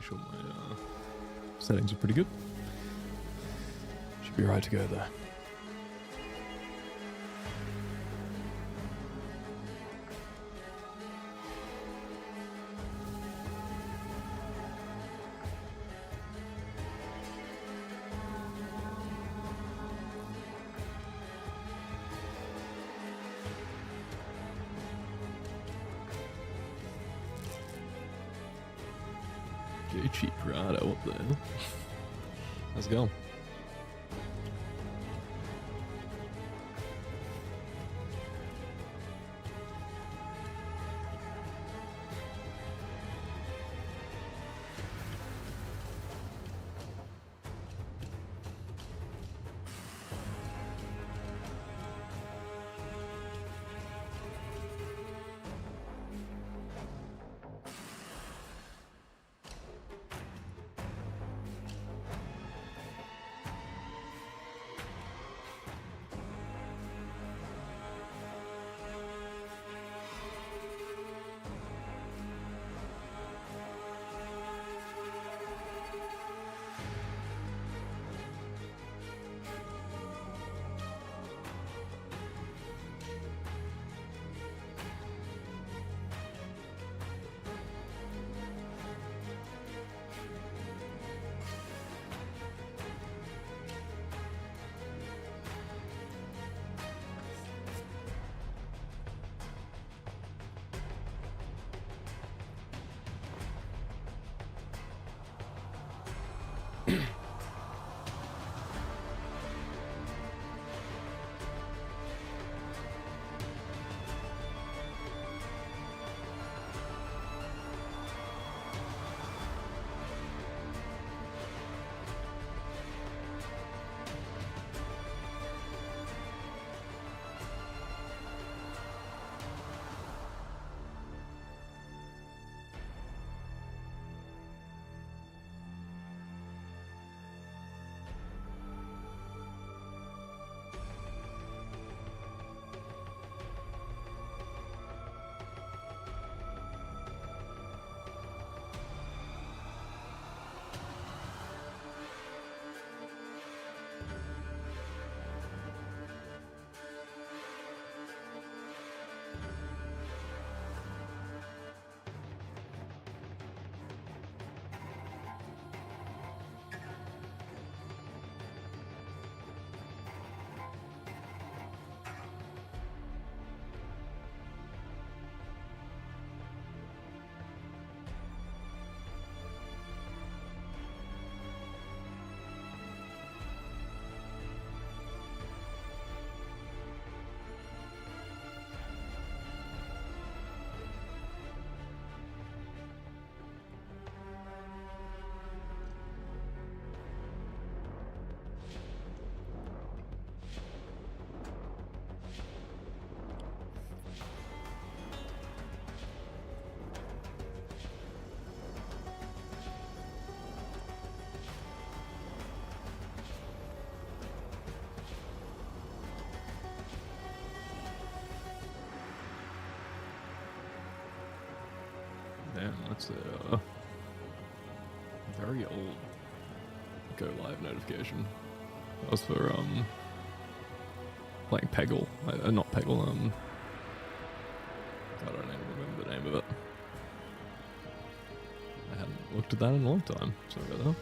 Sure my settings are pretty good. Should be right to go there. Cheap Prado up there. Let's go. Damn, that's a very old go live notification. That was for playing Peggle, not Peggle. I don't even remember the name of it. I hadn't looked at that in a long time. Sorry about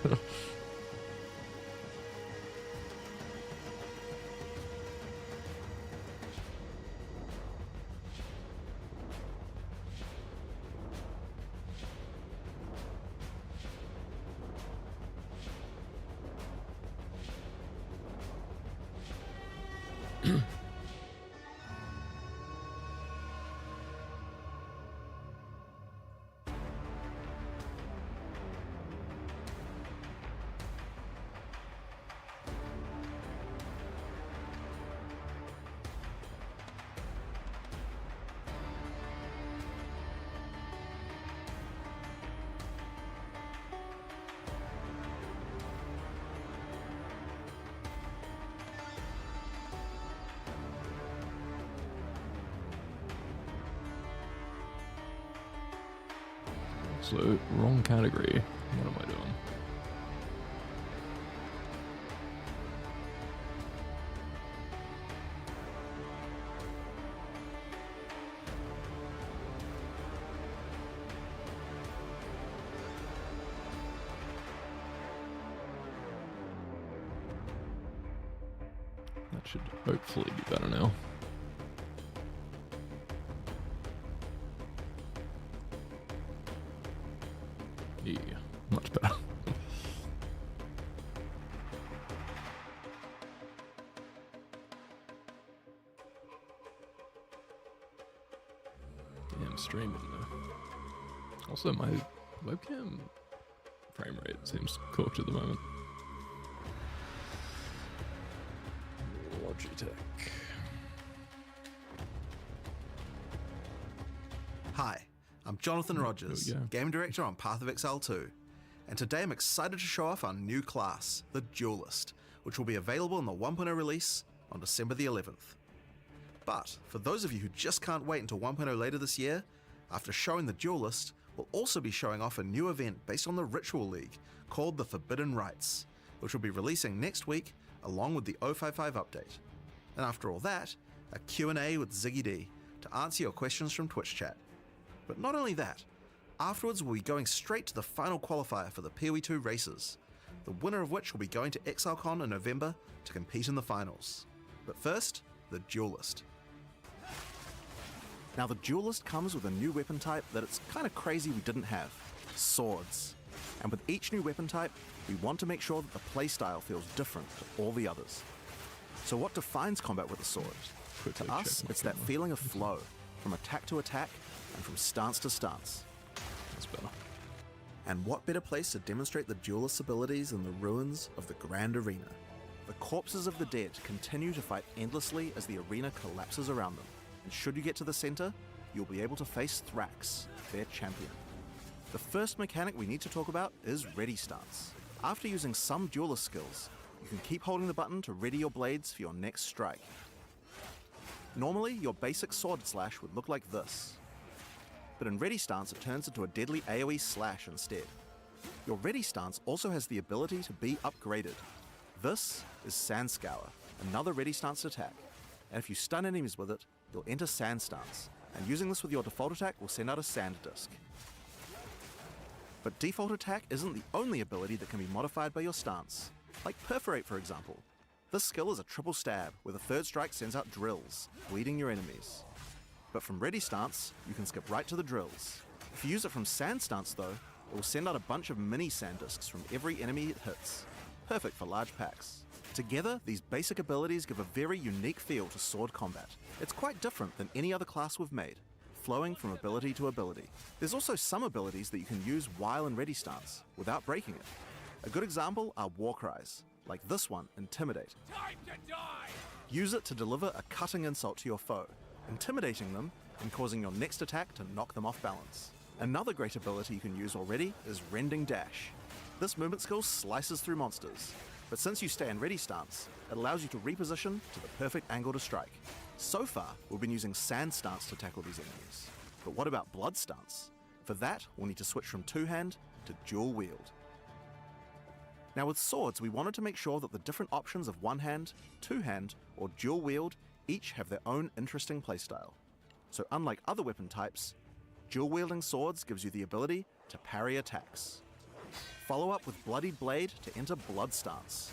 that. So, wrong category. What am I doing? That should hopefully be better now. Yeah, much better. Damn, streaming though. Also, my webcam frame rate seems cooked at the moment. Logitech. Hi, I'm Jonathan Rogers, Game Director on Path of Exile 2, and today I'm excited to show off our new class, the Duelist, which will be available in the 1.0 release on December the 11th. But for those of you who just can't wait until 1.0 later this year, after showing the Duelist, we'll also be showing off a new event based on the Ritual League called the Forbidden Rites, which will be releasing next week along with the 055 update. And after all that, a Q&A with Ziggy D to answer your questions from Twitch chat. But not only that, afterwards we'll be going straight to the final qualifier for the PoE2 races, the winner of which will be going to ExileCon in November to compete in the finals. But first, the Duelist. Now the Duelist comes with a new weapon type that it's kind of crazy we didn't have, swords. And with each new weapon type, we want to make sure that the playstyle feels different to all the others. So what defines combat with a sword? To us, it's that feeling of flow, from attack to attack, and from stance to stance. That's better. And what better place to demonstrate the Duelist's abilities than the ruins of the Grand Arena? The corpses of the dead continue to fight endlessly as the arena collapses around them. And should you get to the center, you'll be able to face Thrax, their champion. The first mechanic we need to talk about is Ready Stance. After using some Duelist skills, you can keep holding the button to ready your blades for your next strike. Normally, your basic sword slash would look like this. But in Ready Stance it turns into a deadly AoE slash instead. Your Ready Stance also has the ability to be upgraded. This is Sand Scour, another Ready Stance attack, and if you stun enemies with it, you'll enter Sand Stance, and using this with your default attack will send out a sand disc. But default attack isn't the only ability that can be modified by your stance, like Perforate for example. This skill is a triple stab, where the third strike sends out drills, bleeding your enemies. But from Ready Stance, you can skip right to the drills. If you use it from Sand Stance though, it will send out a bunch of mini sand discs from every enemy it hits. Perfect for large packs. Together, these basic abilities give a very unique feel to sword combat. It's quite different than any other class we've made, flowing from ability to ability. There's also some abilities that you can use while in Ready Stance, without breaking it. A good example are War Cries, like this one, Intimidate. Time to die! Use it to deliver a cutting insult to your foe, intimidating them and causing your next attack to knock them off balance. Another great ability you can use already is Rending Dash. This movement skill slices through monsters, but since you stay in Ready Stance, it allows you to reposition to the perfect angle to strike. So far, we've been using Sand Stance to tackle these enemies. But what about Blood Stance? For that, we'll need to switch from two-hand to dual wield. Now with swords, we wanted to make sure that the different options of one-hand, two-hand, or dual wield each have their own interesting playstyle. So unlike other weapon types, dual wielding swords gives you the ability to parry attacks. Follow up with Bloodied Blade to enter Blood Stance.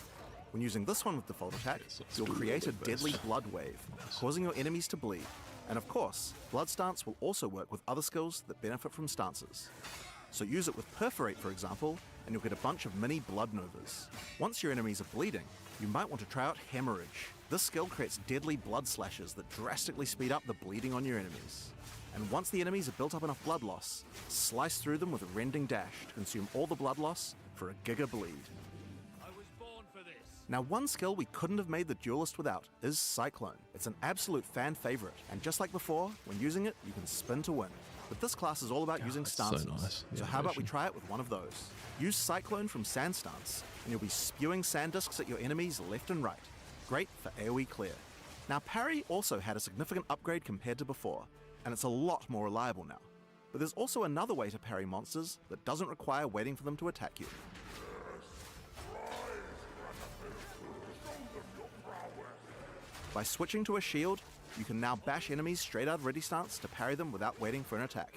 When using this one with default attack, you'll create a deadly blood wave, causing your enemies to bleed. And of course, Blood Stance will also work with other skills that benefit from stances. So use it with Perforate, for example, and you'll get a bunch of mini blood novas. Once your enemies are bleeding, you might want to try out Hemorrhage. This skill creates deadly blood slashes that drastically speed up the bleeding on your enemies. And once the enemies have built up enough blood loss, slice through them with a Rending Dash to consume all the blood loss for a Giga Bleed. Now, one skill we couldn't have made the Duelist without is Cyclone. It's an absolute fan favorite, and just like before, when using it, you can spin to win. But this class is all about using stances, so nice. So how about we try it with one of those? Use Cyclone from Sand Stance, and you'll be spewing sand discs at your enemies left and right. Great for AoE clear. Now, Parry also had a significant upgrade compared to before, and it's a lot more reliable now. But there's also another way to parry monsters that doesn't require waiting for them to attack you. By switching to a shield, you can now bash enemies straight out of ready stance to parry them without waiting for an attack.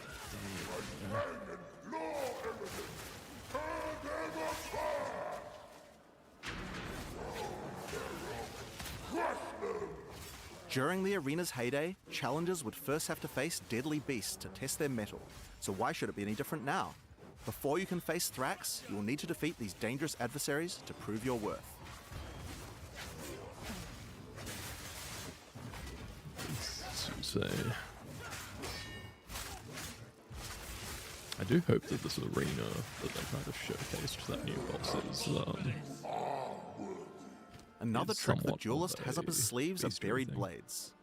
During the arena's heyday, challengers would first have to face deadly beasts to test their mettle, so why should it be any different now? Before you can face Thrax, you will need to defeat these dangerous adversaries to prove your worth. Say, I do hope that this arena that they kind of showcased that new boss is another trick the somewhat Duelist of has up his a sleeves are bestiary buried thing. blades.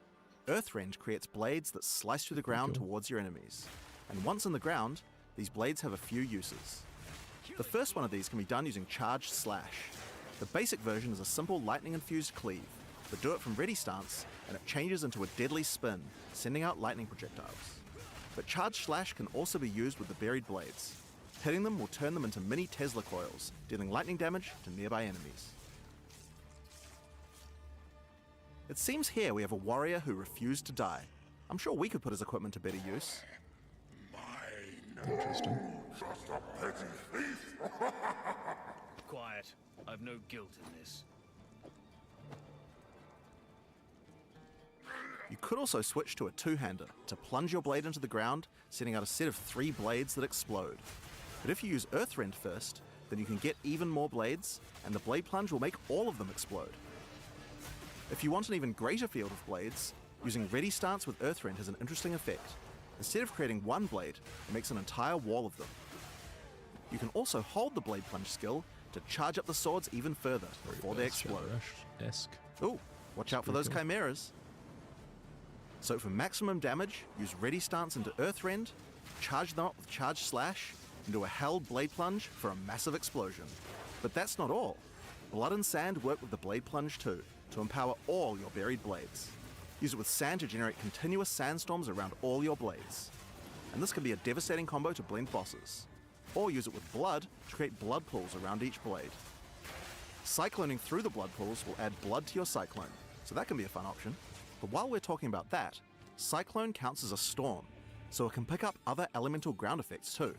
Earthrend creates blades that slice through the ground towards your enemies, and once in the ground, these blades have a few uses. The first one of these can be done using Charged Slash. The basic version is a simple lightning-infused cleave, but do it from ready stance, and it changes into a deadly spin, sending out lightning projectiles. But Charged Slash can also be used with the buried blades. Hitting them will turn them into mini Tesla coils, dealing lightning damage to nearby enemies. It seems here we have a warrior who refused to die. I'm sure we could put his equipment to better use. Interesting. Just a petty thief. Quiet. I've no guilt in this. You could also switch to a two-hander to plunge your blade into the ground, sending out a set of 3 blades that explode. But if you use Earthrend first, then you can get even more blades, and the blade plunge will make all of them explode. If you want an even greater field of blades, using Ready Stance with Earthrend has an interesting effect. Instead of creating one blade, it makes an entire wall of them. You can also hold the blade plunge skill to charge up the swords even further before they explode. Esque. Ooh, watch out for those chimeras. So for maximum damage, use Ready Stance into Earthrend, charge them up with Charge Slash, and do a held Blade Plunge for a massive explosion. But that's not all. Blood and Sand work with the Blade Plunge too, to empower all your buried blades. Use it with Sand to generate continuous sandstorms around all your blades. And this can be a devastating combo to blend bosses. Or use it with Blood to create blood pools around each blade. Cycloning through the blood pools will add blood to your Cyclone, so that can be a fun option. But while we're talking about that, Cyclone counts as a storm, so it can pick up other elemental ground effects too.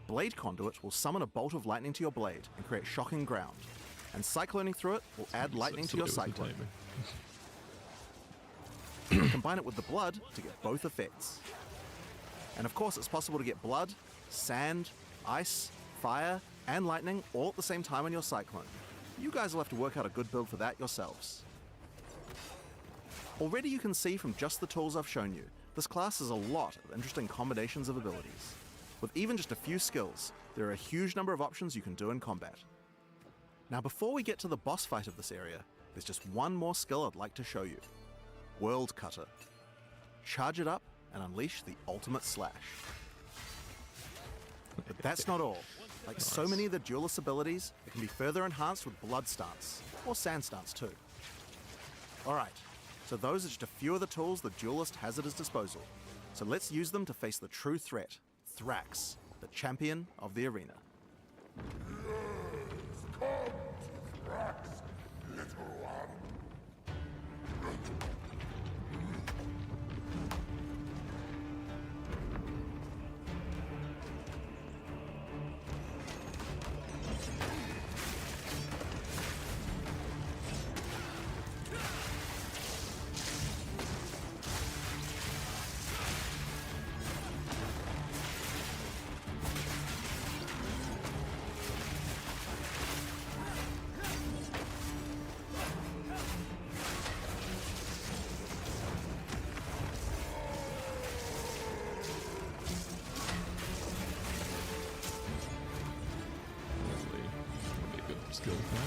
Blade Conduit will summon a bolt of lightning to your blade and create shocking ground, and cycloning through it will add lightning to your Cyclone. Combine it with the blood to get both effects. And of course it's possible to get blood, sand, ice, fire, and lightning all at the same time on your Cyclone. You guys will have to work out a good build for that yourselves. Already you can see from just the tools I've shown you, this class has a lot of interesting combinations of abilities. With even just a few skills, there are a huge number of options you can do in combat. Now before we get to the boss fight of this area, there's just one more skill I'd like to show you. World Cutter. Charge it up and unleash the ultimate slash. But that's not all. Like so many of the Duelist abilities, it can be further enhanced with Blood Stance, or Sand Stance too. Alright, so those are just a few of the tools the Duelist has at his disposal. So let's use them to face the true threat, Thrax, the champion of the arena. Come to Thrax, little one. skill play.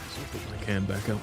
So I'll put my can back up.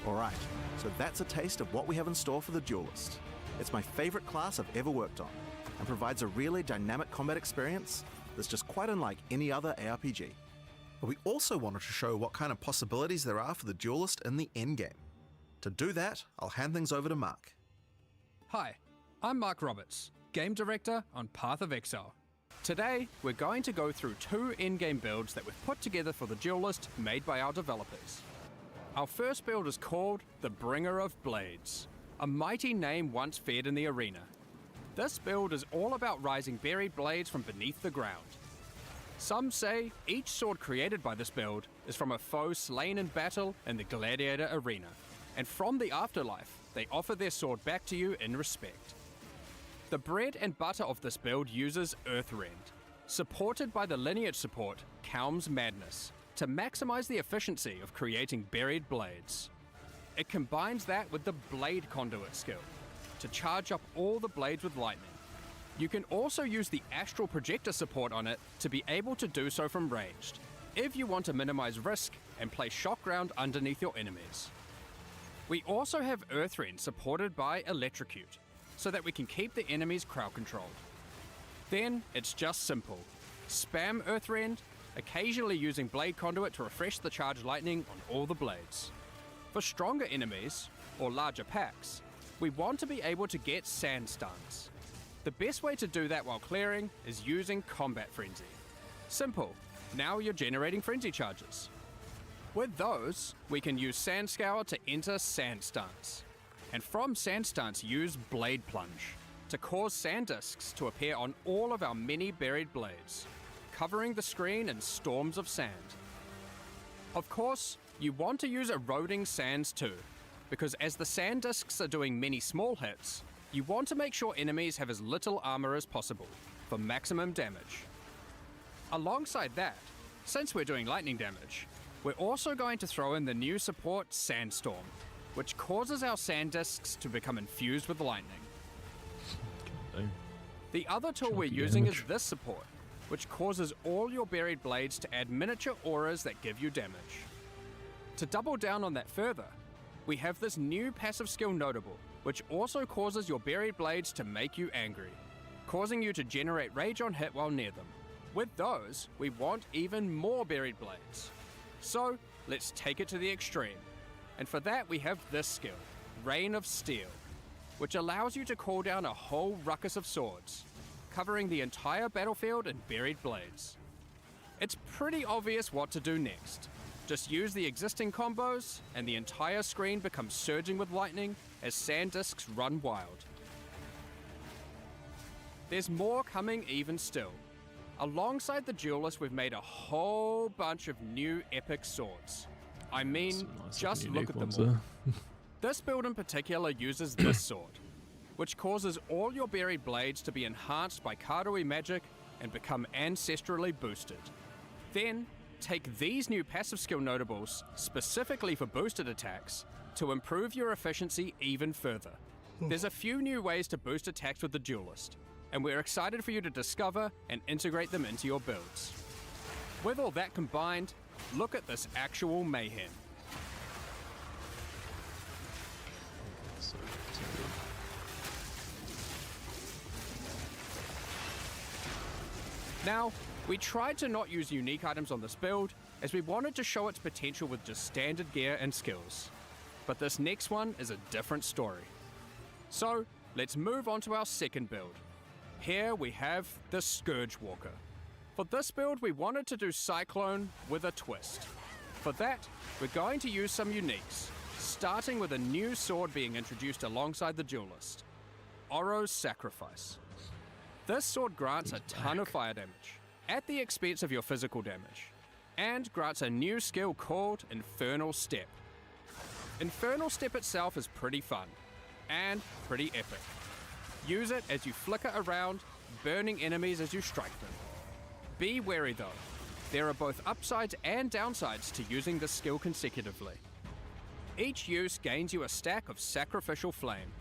Alright, so that's a taste of what we have in store for the Duelist. It's my favorite class I've ever worked on, and provides a really dynamic combat experience that's just quite unlike any other ARPG. But we also wanted to show what kind of possibilities there are for the Duelist in the endgame. To do that, I'll hand things over to Mark. Hi, I'm Mark Roberts, Game Director on Path of Exile. Today, we're going to go through 2 in-game builds that we've put together for the Duelist made by our developers. Our first build is called the Bringer of Blades, a mighty name once feared in the arena. This build is all about rising buried blades from beneath the ground. Some say each sword created by this build is from a foe slain in battle in the gladiator arena, and from the afterlife, they offer their sword back to you in respect. The bread and butter of this build uses Earthrend, supported by the lineage support Calm's Madness, to maximize the efficiency of creating buried blades. It combines that with the Blade Conduit skill, to charge up all the blades with lightning. You can also use the Astral Projector support on it to be able to do so from ranged, if you want to minimize risk and play shock ground underneath your enemies. We also have Earthrend supported by Electrocute, so that we can keep the enemies crowd controlled. Then it's just simple. Spam Earthrend, occasionally using Blade Conduit to refresh the charged lightning on all the blades. For stronger enemies, or larger packs, we want to be able to get sand stuns. The best way to do that while clearing is using Combat Frenzy. Simple, now you're generating frenzy charges. With those, we can use Sand Scour to enter sand stuns. And from sand stuns use Blade Plunge, to cause sand discs to appear on all of our many buried blades, covering the screen in storms of sand. Of course, you want to use eroding sands too, because as the sand discs are doing many small hits, you want to make sure enemies have as little armor as possible, for maximum damage. Alongside that, since we're doing lightning damage, we're also going to throw in the new support Sandstorm, which causes our sand discs to become infused with lightning. Okay. The other tool we're Chunky using damage. is this support, which causes all your buried blades to add miniature auras that give you damage. To double down on that further, we have this new passive skill Notable, which also causes your buried blades to make you angry, causing you to generate rage on hit while near them. With those, we want even more buried blades. So, let's take it to the extreme. And for that we have this skill, Rain of Steel, which allows you to call down a whole ruckus of swords, covering the entire battlefield in buried blades. It's pretty obvious what to do next. Just use the existing combos, and the entire screen becomes surging with lightning as sand discs run wild. There's more coming even still. Alongside the Duelist, we've made a whole bunch of new epic swords. I mean, Some nice just looking look at unique them ones all. This build in particular uses this sword, which causes all your buried blades to be enhanced by Karui magic and become ancestrally boosted. Then, take these new passive skill notables, specifically for boosted attacks, to improve your efficiency even further. There's a few new ways to boost attacks with the Duelist, and we're excited for you to discover and integrate them into your builds. With all that combined, look at this actual mayhem. Now, we tried to not use unique items on this build, as we wanted to show its potential with just standard gear and skills. But this next one is a different story. So, let's move on to our second build. Here we have the Scourge Walker. For this build, we wanted to do Cyclone with a twist. For that, we're going to use some uniques, starting with a new sword being introduced alongside the Duelist, Oro's Sacrifice. This sword grants a ton of fire damage, at the expense of your physical damage, and grants a new skill called Infernal Step. Infernal Step itself is pretty fun, and pretty epic. Use it as you flicker around, burning enemies as you strike them. Be wary though, there are both upsides and downsides to using this skill consecutively. Each use gains you a stack of Sacrificial Flame.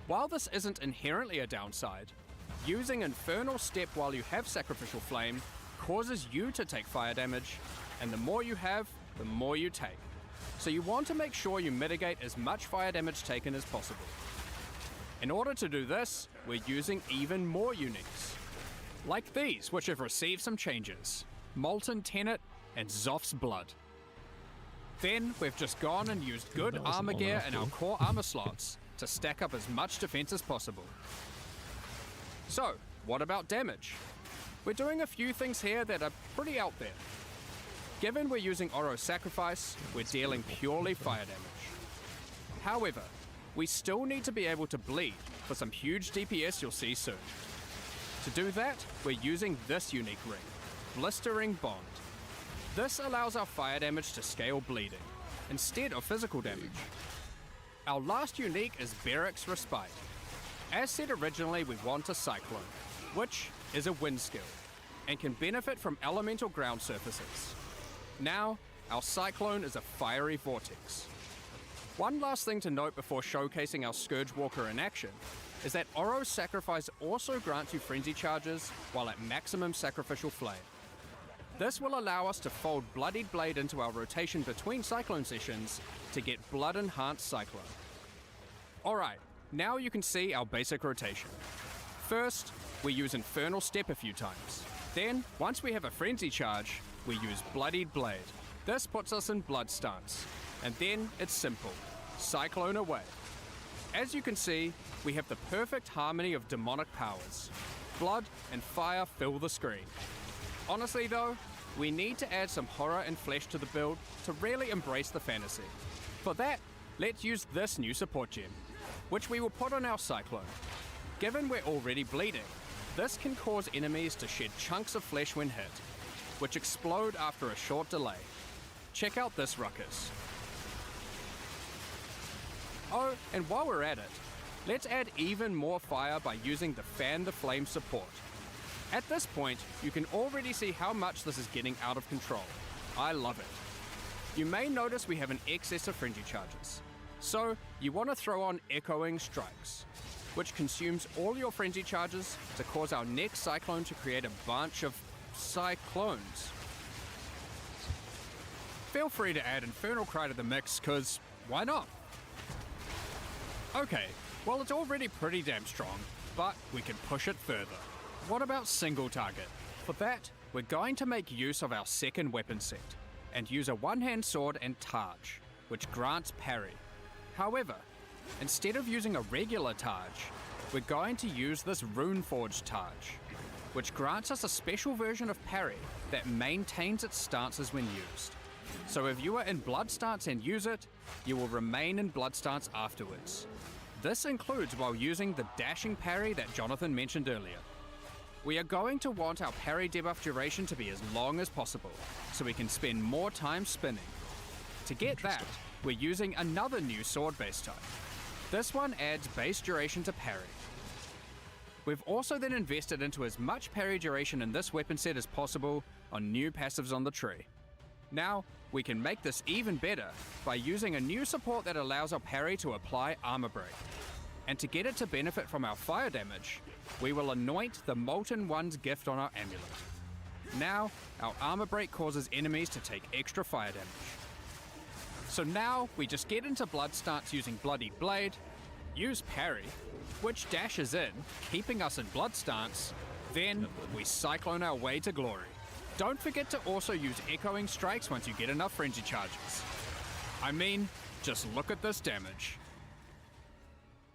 While this isn't inherently a downside, using Infernal Step while you have Sacrificial Flame causes you to take fire damage, and the more you have, the more you take. So you want to make sure you mitigate as much fire damage taken as possible. In order to do this, we're using even more uniques. Like these, which have received some changes. Molten Tenet and Zoph's Blood. Then we've just gone and used good That wasn't armor long gear enough, in our though. core armor slots to stack up as much defense as possible. So, what about damage? We're doing a few things here that are pretty out there. Given we're using Oro's Sacrifice, we're dealing purely fire damage. However, we still need to be able to bleed for some huge DPS you'll see soon. To do that, we're using this unique ring, Blistering Bond. This allows our fire damage to scale bleeding, instead of physical damage. Our last unique is Beric's Respite. As said originally, we want a Cyclone, which is a wind skill, and can benefit from elemental ground surfaces. Now, our Cyclone is a fiery vortex. One last thing to note before showcasing our Scourge Walker in action is that Oro's Sacrifice also grants you frenzy charges while at maximum Sacrificial Flame. This will allow us to fold Bloodied Blade into our rotation between Cyclone sessions to get Blood Enhanced Cyclone. Alright, now you can see our basic rotation. First, we use Infernal Step a few times. Then, once we have a frenzy charge, we use Bloodied Blade. This puts us in Blood stance. And then it's simple, Cyclone away. As you can see, we have the perfect harmony of demonic powers. Blood and fire fill the screen. Honestly though, we need to add some horror and flesh to the build to really embrace the fantasy. For that, let's use this new support gem, which we will put on our Cyclone. Given we're already bleeding, this can cause enemies to shed chunks of flesh when hit, which explode after a short delay. Check out this ruckus. Oh, and while we're at it, let's add even more fire by using the Fan the Flame support. At this point, you can already see how much this is getting out of control. I love it. You may notice we have an excess of frenzy charges. So, you want to throw on Echoing Strikes, which consumes all your frenzy charges to cause our next Cyclone to create a bunch of Cyclones. Feel free to add Infernal Cry to the mix, cause why not? Okay, well it's already pretty damn strong, but we can push it further. What about single target? For that, we're going to make use of our second weapon set, and use a one-hand sword and Targe, which grants parry. However, instead of using a regular Targe, we're going to use this Runeforged Targe, which grants us a special version of parry that maintains its stances when used. So if you are in Blood stance and use it, you will remain in Blood stance afterwards. This includes while using the dashing parry that Jonathan mentioned earlier. We are going to want our parry debuff duration to be as long as possible, so we can spend more time spinning. To get that, we're using another new sword base type. This one adds base duration to parry. We've also then invested into as much parry duration in this weapon set as possible on new passives on the tree. Now, we can make this even better by using a new support that allows our parry to apply Armor Break. And to get it to benefit from our fire damage, we will anoint the Molten One's gift on our amulet. Now, our Armor Break causes enemies to take extra fire damage. So now, we just get into Blood stance using Bloodied Blade, use parry, which dashes in, keeping us in Blood stance, Then, we cyclone our way to glory. Don't forget to also use echoing strikes once you get enough frenzy charges. I mean, just look at this damage.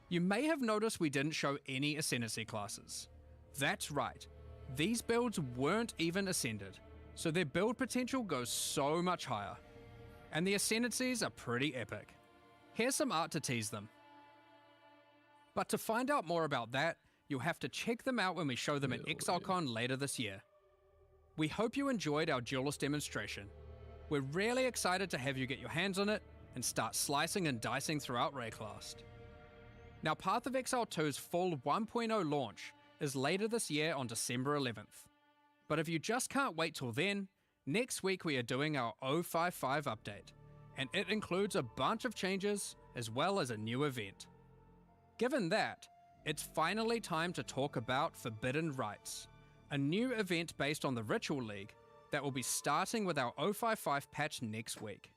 You may have noticed we didn't show any Ascendancy classes. That's right, these builds weren't even Ascended, so their build potential goes so much higher. And the Ascendancies are pretty epic. Here's some art to tease them. But to find out more about that, you'll have to check them out when we show them at ExileCon later this year. We hope you enjoyed our Duelist demonstration. We're really excited to have you get your hands on it and start slicing and dicing throughout Rayclast. Now, Path of Exile 2's full 1.0 launch is later this year on December 11th. But if you just can't wait till then, next week we are doing our 055 update, and it includes a bunch of changes as well as a new event. Given that, it's finally time to talk about Forbidden Rites, a new event based on the Ritual League that will be starting with our 055 patch next week.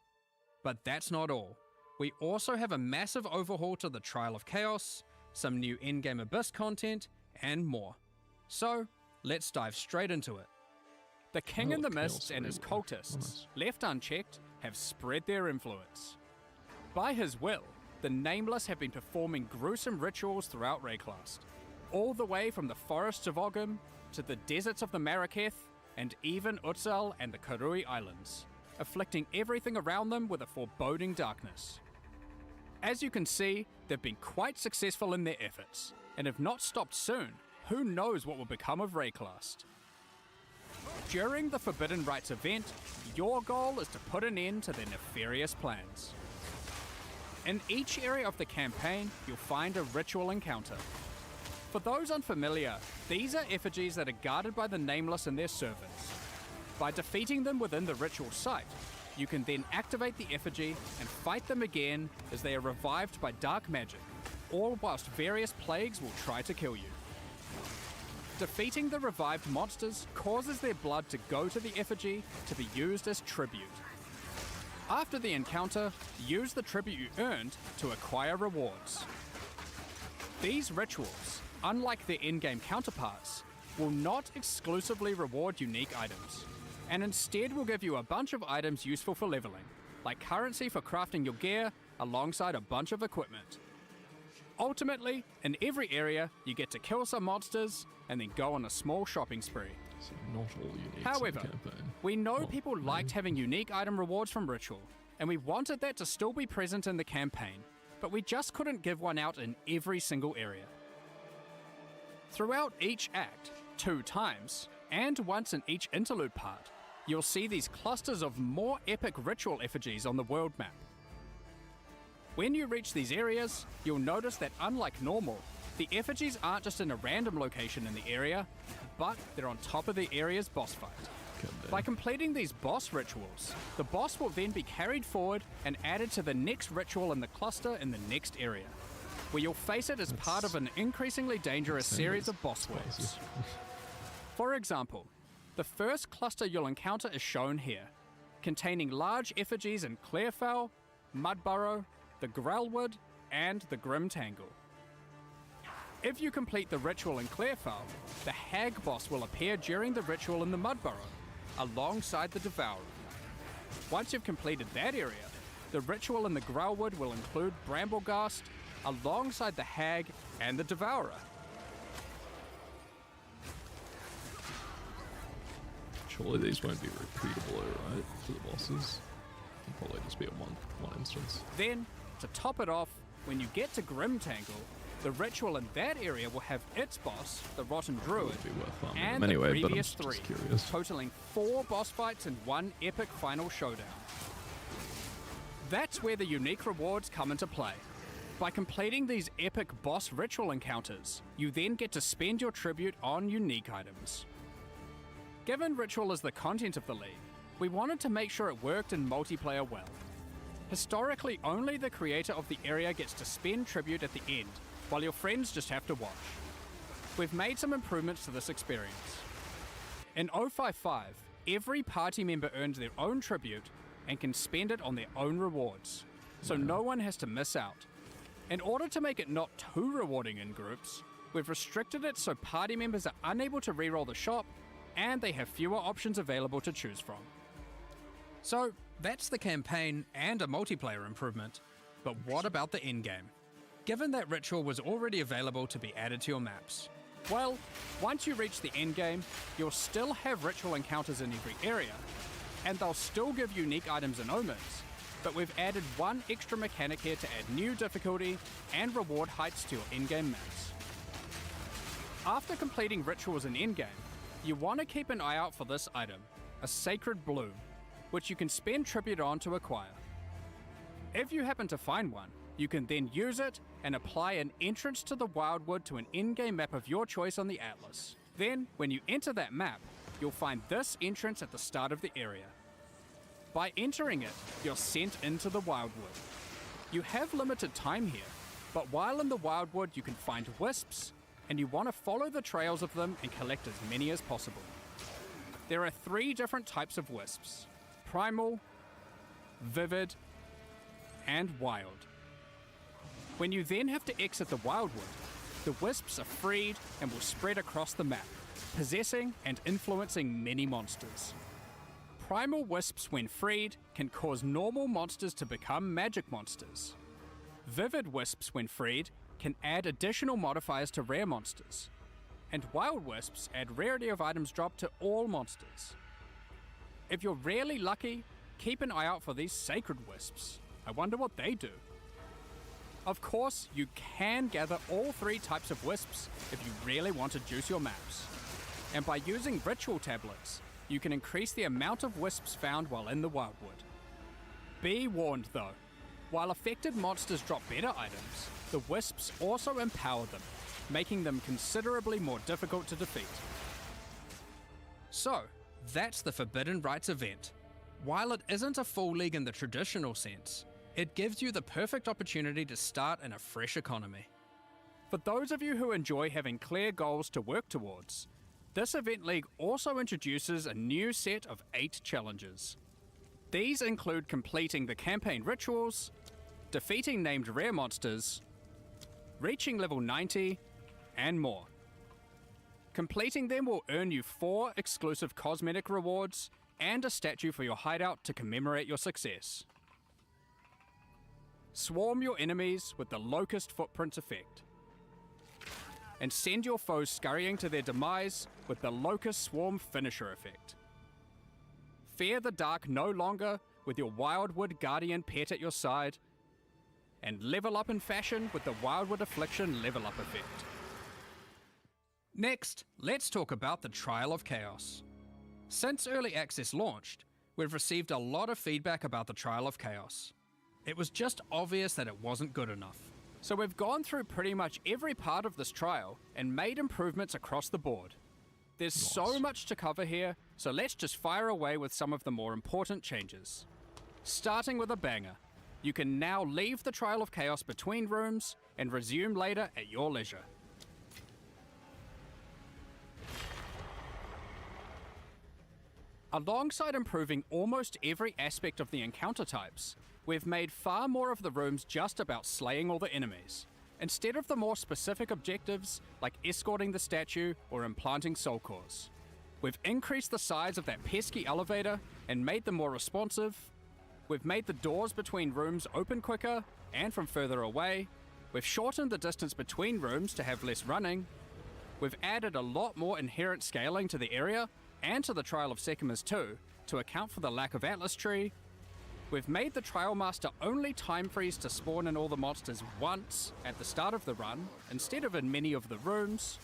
But that's not all. We also have a massive overhaul to the Trial of Chaos, some new in-game Abyss content, and more. So, let's dive straight into it. The King in the Mist and his cultists, left unchecked, have spread their influence. By his will, the Nameless have been performing gruesome rituals throughout Rayclast, all the way from the forests of Ogum to the deserts of the Marraketh, and even Exile and the Karui Islands, afflicting everything around them with a foreboding darkness. As you can see, they've been quite successful in their efforts, and if not stopped soon, who knows what will become of Rayclast. During the Forbidden Rites event, your goal is to put an end to their nefarious plans. In each area of the campaign, you'll find a ritual encounter. For those unfamiliar, these are effigies that are guarded by the Nameless and their servants. By defeating them within the ritual site, you can then activate the effigy and fight them again as they are revived by dark magic, all whilst various plagues will try to kill you. Defeating the revived monsters causes their blood to go to the effigy to be used as tribute. After the encounter, use the tribute you earned to acquire rewards. These rituals, unlike their in-game counterparts, will not exclusively reward unique items, and instead will give you a bunch of items useful for leveling, like currency for crafting your gear alongside a bunch of equipment. Ultimately, in every area, you get to kill some monsters and then go on a small shopping spree. So not all unique. However, we know people liked having unique item rewards from Ritual, and we wanted that to still be present in the campaign, but we just couldn't give one out in every single area. Throughout each act, 2 times, and once in each interlude part, you'll see these clusters of more epic ritual effigies on the world map. When you reach these areas, you'll notice that unlike normal, the effigies aren't just in a random location in the area, but they're on top of the area's boss fight. By completing these boss rituals, the boss will then be carried forward and added to the next ritual in the cluster in the next area, where you'll face it as part of an increasingly dangerous series of boss waves. For example, the first cluster you'll encounter is shown here, containing large effigies in Clearfell, Mudburrow, the Grelwood, and the Grim Tangle. If you complete the ritual in Clearfell, the Hag boss will appear during the ritual in the Mudburrow, alongside the Devourer. Once you've completed that area, the ritual in the Grelwood will include Brambleghast, alongside the Hag and the Devourer. Surely these won't be repeatable, right, for the bosses? It'll probably just be a one instance. Then, to top it off, when you get to Grim Tangle, the ritual in that area will have its boss, the Rotten Druid, It'd be worth farming and them anyway, the but I'm previous just 3, curious. totaling 4 boss fights and 1 epic final showdown. That's where the unique rewards come into play. By completing these epic boss ritual encounters, you then get to spend your tribute on unique items. Given ritual is the content of the league, we wanted to make sure it worked in multiplayer well. Historically, only the creator of the area gets to spend tribute at the end, while your friends just have to watch. We've made some improvements to this experience. In 055, every party member earns their own tribute and can spend it on their own rewards, so no one has to miss out. In order to make it not too rewarding in groups, we've restricted it so party members are unable to reroll the shop, and they have fewer options available to choose from. So, that's the campaign and a multiplayer improvement, but what about the endgame? Given that Ritual was already available to be added to your maps, well, once you reach the endgame, you'll still have Ritual encounters in every area, and they'll still give unique items and omens, but we've added one extra mechanic here to add new difficulty and reward heights to your endgame maps. After completing Rituals in endgame, you want to keep an eye out for this item, a Sacred Bloom, which you can spend tribute on to acquire. If you happen to find one, you can then use it and apply an entrance to the Wildwood to an in-game map of your choice on the Atlas. Then, when you enter that map, you'll find this entrance at the start of the area. By entering it, you're sent into the Wildwood. You have limited time here, but while in the Wildwood you can find wisps, and you want to follow the trails of them and collect as many as possible. There are 3 different types of wisps: Primal, Vivid, and Wild. When you then have to exit the Wildwood, the wisps are freed and will spread across the map, possessing and influencing many monsters. Primal wisps, when freed, can cause normal monsters to become magic monsters. Vivid wisps, when freed, can add additional modifiers to rare monsters. And wild wisps add rarity of items dropped to all monsters. If you're really lucky, keep an eye out for these sacred wisps. I wonder what they do. Of course, you can gather all 3 types of wisps if you really want to juice your maps. And by using ritual tablets, you can increase the amount of wisps found while in the Wildwood. Be warned though, while affected monsters drop better items, the wisps also empower them, making them considerably more difficult to defeat. So, that's the Forbidden Rites event. While it isn't a full league in the traditional sense, it gives you the perfect opportunity to start in a fresh economy. For those of you who enjoy having clear goals to work towards, this event league also introduces a new set of 8 challenges. These include completing the campaign rituals, defeating named rare monsters, reaching level 90, and more. Completing them will earn you 4 exclusive cosmetic rewards and a statue for your hideout to commemorate your success. Swarm your enemies with the Locust Footprints effect, and send your foes scurrying to their demise with the Locust Swarm Finisher effect. Fear the dark no longer with your Wildwood Guardian pet at your side, and level up in fashion with the Wildwood Affliction level up effect. Next, let's talk about the Trial of Chaos. Since Early Access launched, we've received a lot of feedback about the Trial of Chaos. It was just obvious that it wasn't good enough. So we've gone through pretty much every part of this trial and made improvements across the board. There's so much to cover here, so let's just fire away with some of the more important changes. Starting with a banger, you can now leave the Trial of Chaos between rooms and resume later at your leisure. Alongside improving almost every aspect of the encounter types, we've made far more of the rooms just about slaying all the enemies, instead of the more specific objectives like escorting the statue or implanting soul cores. We've increased the size of that pesky elevator and made them more responsive. We've made the doors between rooms open quicker and from further away. We've shortened the distance between rooms to have less running. We've added a lot more inherent scaling to the area and to the Trial of Sekimas too, to account for the lack of Atlas Tree. We've made the Trial Master only time freeze to spawn in all the monsters once at the start of the run, instead of in many of the rooms.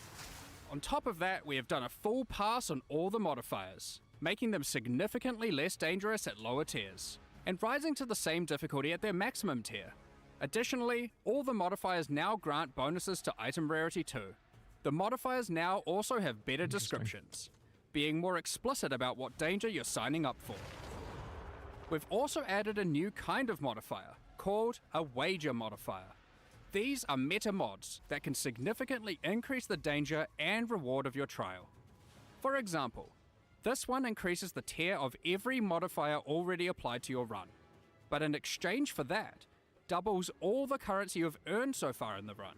On top of that, we have done a full pass on all the modifiers, making them significantly less dangerous at lower tiers, and rising to the same difficulty at their maximum tier. Additionally, all the modifiers now grant bonuses to item rarity too. The modifiers now also have better descriptions, being more explicit about what danger you're signing up for. We've also added a new kind of modifier, called a wager modifier. These are meta mods that can significantly increase the danger and reward of your trial. For example, this one increases the tier of every modifier already applied to your run, but in exchange for that, doubles all the currency you've earned so far in the run.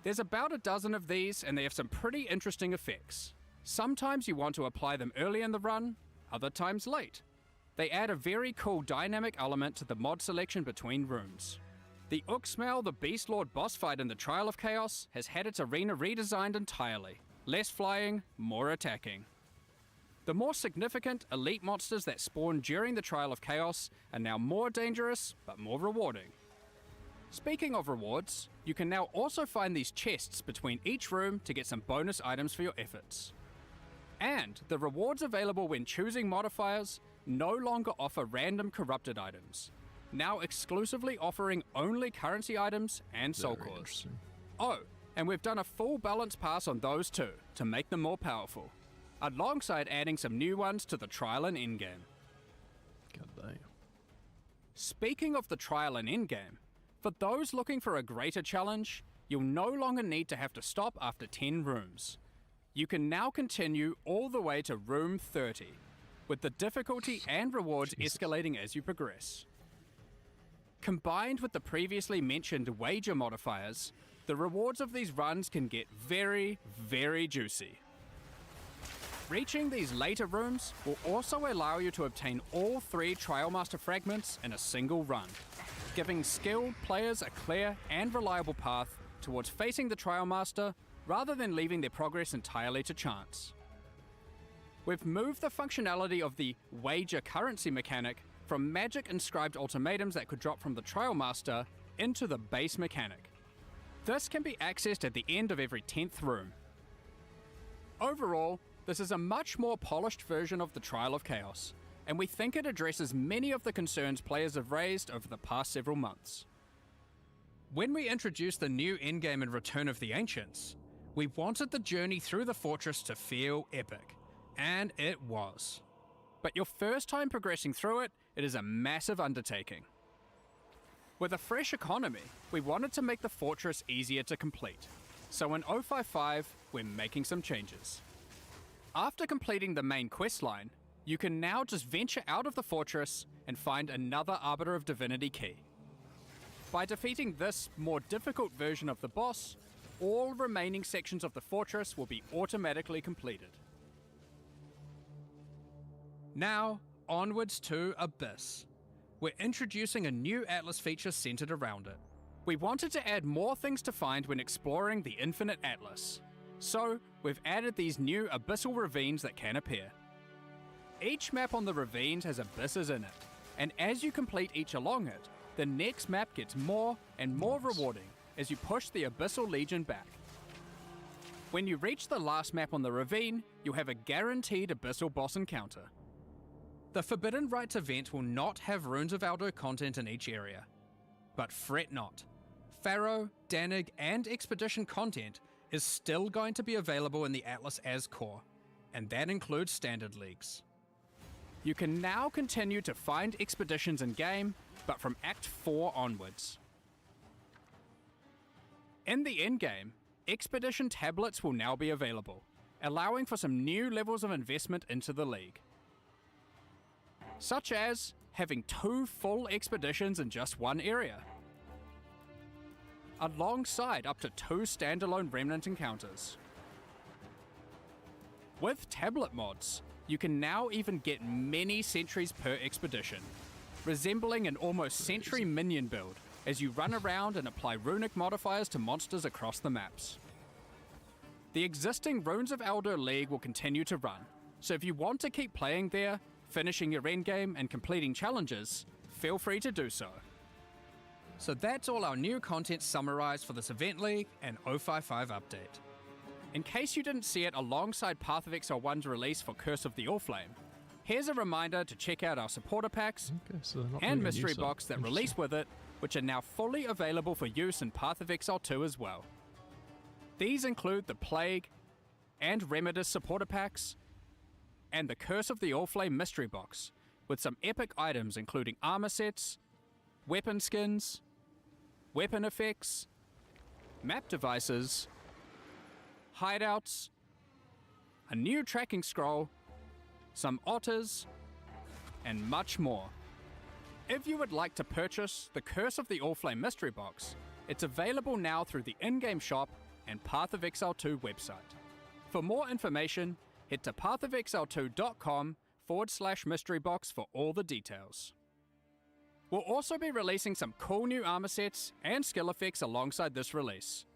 There's about a dozen of these, and they have some pretty interesting effects. Sometimes you want to apply them early in the run, other times late. They add a very cool dynamic element to the mod selection between rooms. The Uxmal the Beast Lord boss fight in the Trial of Chaos has had its arena redesigned entirely. Less flying, more attacking. The more significant elite monsters that spawn during the Trial of Chaos are now more dangerous, but more rewarding. Speaking of rewards, you can now also find these chests between each room to get some bonus items for your efforts. And the rewards available when choosing modifiers no longer offer random corrupted items, now exclusively offering only currency items and soul Very cores. interesting. Oh, and we've done a full balance pass on those too, to make them more powerful, alongside adding some new ones to the trial and endgame. God damn. Speaking of the trial and endgame, for those looking for a greater challenge, you'll no longer need to have to stop after 10 rooms. You can now continue all the way to room 30, with the difficulty and rewards escalating as you progress. Combined with the previously mentioned wager modifiers, the rewards of these runs can get very, very juicy. Reaching these later rooms will also allow you to obtain all 3 Trial Master fragments in a single run, giving skilled players a clear and reliable path towards facing the Trial Master rather than leaving their progress entirely to chance. We've moved the functionality of the wager currency mechanic from magic inscribed ultimatums that could drop from the Trial Master into the base mechanic. This can be accessed at the end of every 10th room. Overall, this is a much more polished version of the Trial of Chaos, and we think it addresses many of the concerns players have raised over the past several months. When we introduced the new endgame and Return of the Ancients, we wanted the journey through the fortress to feel epic, and it was. But your first time progressing through it, it is a massive undertaking. With a fresh economy, we wanted to make the fortress easier to complete, so in 055, we're making some changes. After completing the main questline, you can now just venture out of the fortress and find another Arbiter of Divinity key. By defeating this more difficult version of the boss, all remaining sections of the fortress will be automatically completed. Now, onwards to Abyss. We're introducing a new Atlas feature centered around it. We wanted to add more things to find when exploring the Infinite Atlas, so we've added these new abyssal ravines that can appear. Each map on the ravines has abysses in it, and as you complete each along it, the next map gets more and more rewarding as you push the Abyssal Legion back. When you reach the last map on the ravine, you'll have a guaranteed Abyssal boss encounter. The Forbidden Rites event will not have Runes of Aldo content in each area. But fret not. Pharaoh, Danig, and Expedition content is still going to be available in the Atlas as core, and that includes standard leagues. You can now continue to find expeditions in-game, but from Act 4 onwards. In the endgame, expedition tablets will now be available, allowing for some new levels of investment into the league. Such as having 2 full expeditions in just one area, alongside up to 2 standalone remnant encounters. With tablet mods, you can now even get many sentries per expedition, resembling an almost sentry minion build as you run around and apply runic modifiers to monsters across the maps. The existing Runes of Aldo League will continue to run, so if you want to keep playing there, finishing your endgame and completing challenges, feel free to do so. So that's all our new content summarized for this Event League and 055 update. In case you didn't see it alongside Path of Exile 1's release for Curse of the Allflame, here's a reminder to check out our supporter packs Okay, so they're not and moving mystery you, so box that interesting. release with it, which are now fully available for use in Path of Exile 2 as well. These include the Plague and Remedis supporter packs, and the Curse of the Allflame mystery box, with some epic items including armor sets, weapon skins, weapon effects, map devices, hideouts, a new tracking scroll, some otters, and much more. If you would like to purchase the Curse of the Allflame mystery box, it's available now through the in-game shop and Path of Exile 2 website. For more information, head to pathofexile2.com/mystery box for all the details. We'll also be releasing some cool new armor sets and skill effects alongside this release.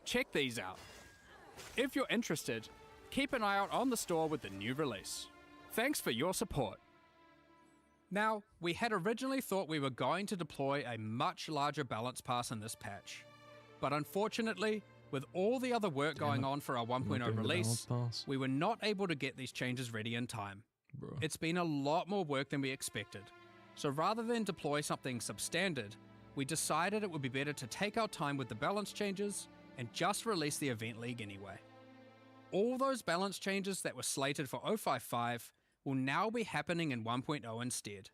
Check these out. If you're interested, keep an eye out on the store with the new release. Thanks for your support. Now, we had originally thought we were going to deploy a much larger balance pass in this patch. But unfortunately, with all the other work going on for our 1.0 release, we were not able to get these changes ready in time. Bro. It's been a lot more work than we expected. So rather than deploy something substandard, we decided it would be better to take our time with the balance changes and just release the Event League anyway. All those balance changes that were slated for 055 will now be happening in 1.0 instead.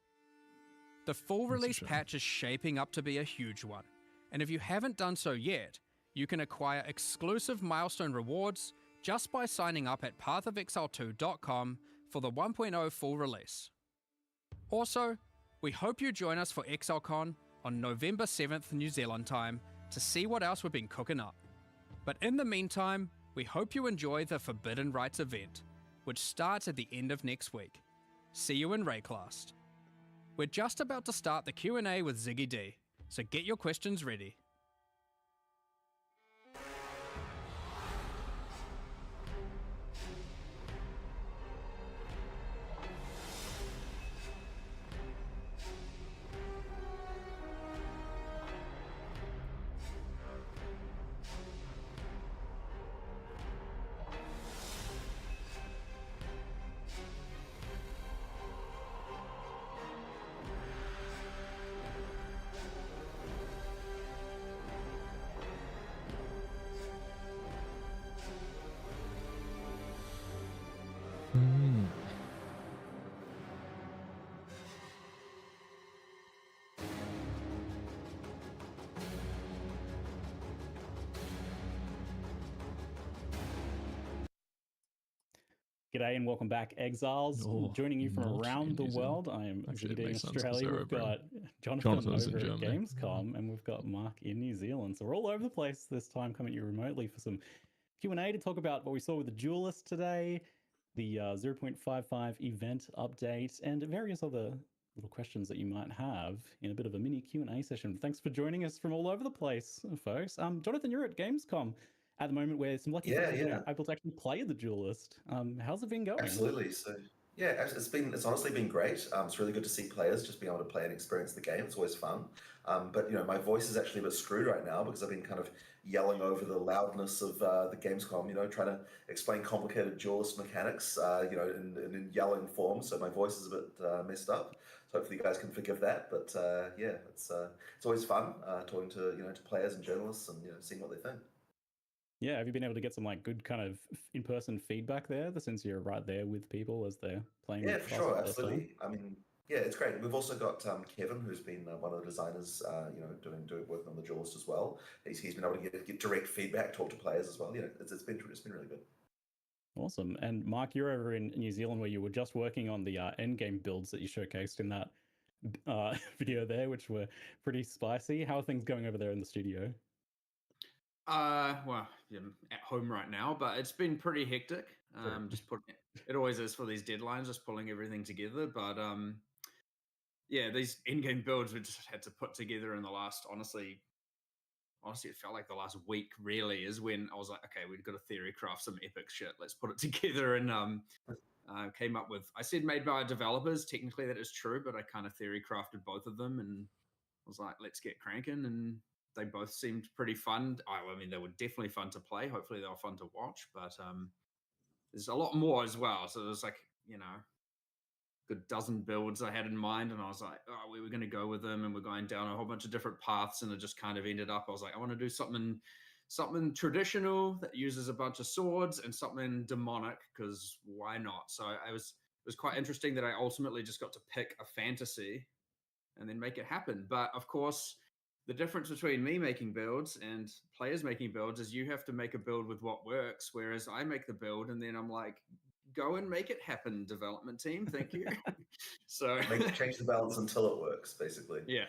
The full release patch is shaping up to be a huge one, and if you haven't done so yet, you can acquire exclusive milestone rewards just by signing up at pathofexile2.com for the 1.0 full release. Also, we hope you join us for ExileCon on November 7th New Zealand time to see what else we've been cooking up. But in the meantime, we hope you enjoy the Forbidden Rites event, which starts at the end of next week. See you in Rayclast. We're just about to start the Q&A with Ziggy D, so get your questions ready. G'day and welcome back, Exiles. Joining you from around the world, I am Ziggy in Australia. We've got Jonathan over at Gamescom, and we've got Mark in New Zealand. So we're all over the place this time, coming at you remotely for some Q&A to talk about what we saw with the Duelist today, the 0.55 event update, and various other little questions that you might have in a bit of a mini Q&A session. Thanks for joining us from all over the place, folks. Jonathan, you're at Gamescom at the moment, where some lucky folks are able to actually play the Duelist. How's it been going? Absolutely. So yeah, it's honestly been great. It's really good to see players just being able to play and experience the game. It's always fun. But my voice is actually a bit screwed right now because I've been kind of yelling over the loudness of the Gamescom. Trying to explain complicated Duelist mechanics. In yelling form. So my voice is a bit messed up. So hopefully you guys can forgive that. But it's always fun talking to to players and journalists and seeing what they think. Yeah, have you been able to get some good kind of in-person feedback there, since you're right there with people as they're playing? Yeah, for sure, absolutely. I mean, yeah, it's great. We've also got Kevin, who's been one of the designers, working on the Duelist as well. He's been able to get direct feedback, talk to players as well. It's been really good. Awesome. And Mark, you're over in New Zealand, where you were just working on the endgame builds that you showcased in that video there, which were pretty spicy. How are things going over there in the studio? Well, I'm at home right now, but it's been pretty hectic. It always is for these deadlines, just pulling everything together. But these in-game builds we just had to put together in the last, honestly, it felt like the last week really is when I was like, okay, we've got to theory craft some epic shit. Let's put it together. And came up with, I said made by developers. Technically that is true, but I kind of theory crafted both of them and was like, let's get cranking. And they both seemed pretty fun. I mean, they were definitely fun to play. Hopefully they were fun to watch, but there's a lot more as well. So there's good dozen builds I had in mind, and I was like, oh, we were going to go with them, and we're going down a whole bunch of different paths, and it just kind of ended up, I was like, I want to do something traditional that uses a bunch of swords and something demonic, because why not? So it was quite interesting that I ultimately just got to pick a fantasy and then make it happen. But of course, the difference between me making builds and players making builds is you have to make a build with what works, whereas I make the build and then I'm like, go and make it happen, development team. Thank you. So change the balance until it works, basically. Yeah.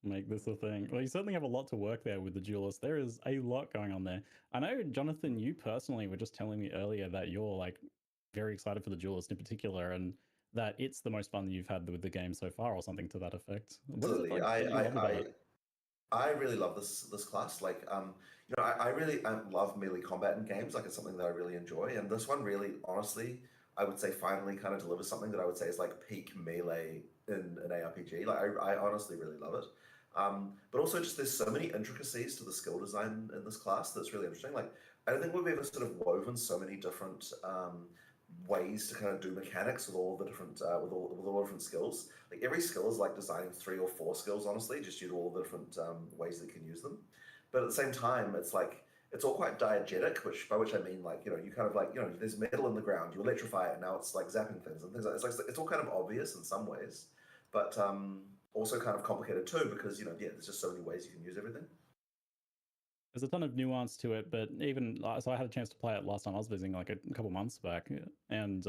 make this a thing. Well, you certainly have a lot to work there with the Duelist. There is a lot going on there. I know, Jonathan, you personally were just telling me earlier that you're like very excited for the Duelist in particular, and that it's the most fun you've had with the game so far, or something to that effect. What is it like that you love about it? I really love this class. Like, you know, I really love melee combat in games. Like, it's something that I really enjoy. And this one really, honestly, I would say finally kind of delivers something that I would say is like peak melee in an ARPG. Like, I honestly really love it. But also just there's so many intricacies to the skill design in this class that's really interesting. Like, I don't think we've ever sort of woven so many different ways to kind of do mechanics with all the different with all the different skills. Like every skill is like designing 3 or 4 skills, honestly, just due to all the different ways that you can use them. But at the same time, it's like it's all quite diegetic, by which I mean like, you know, you kind of like, you know, there's metal in the ground, you electrify it, and now it's like zapping things and things like it's like it's all kind of obvious in some ways, but also kind of complicated too, because, you know, yeah, there's just so many ways you can use everything. There's a ton of nuance to it, but even so, I had a chance to play it last time I was visiting, like a couple months back, and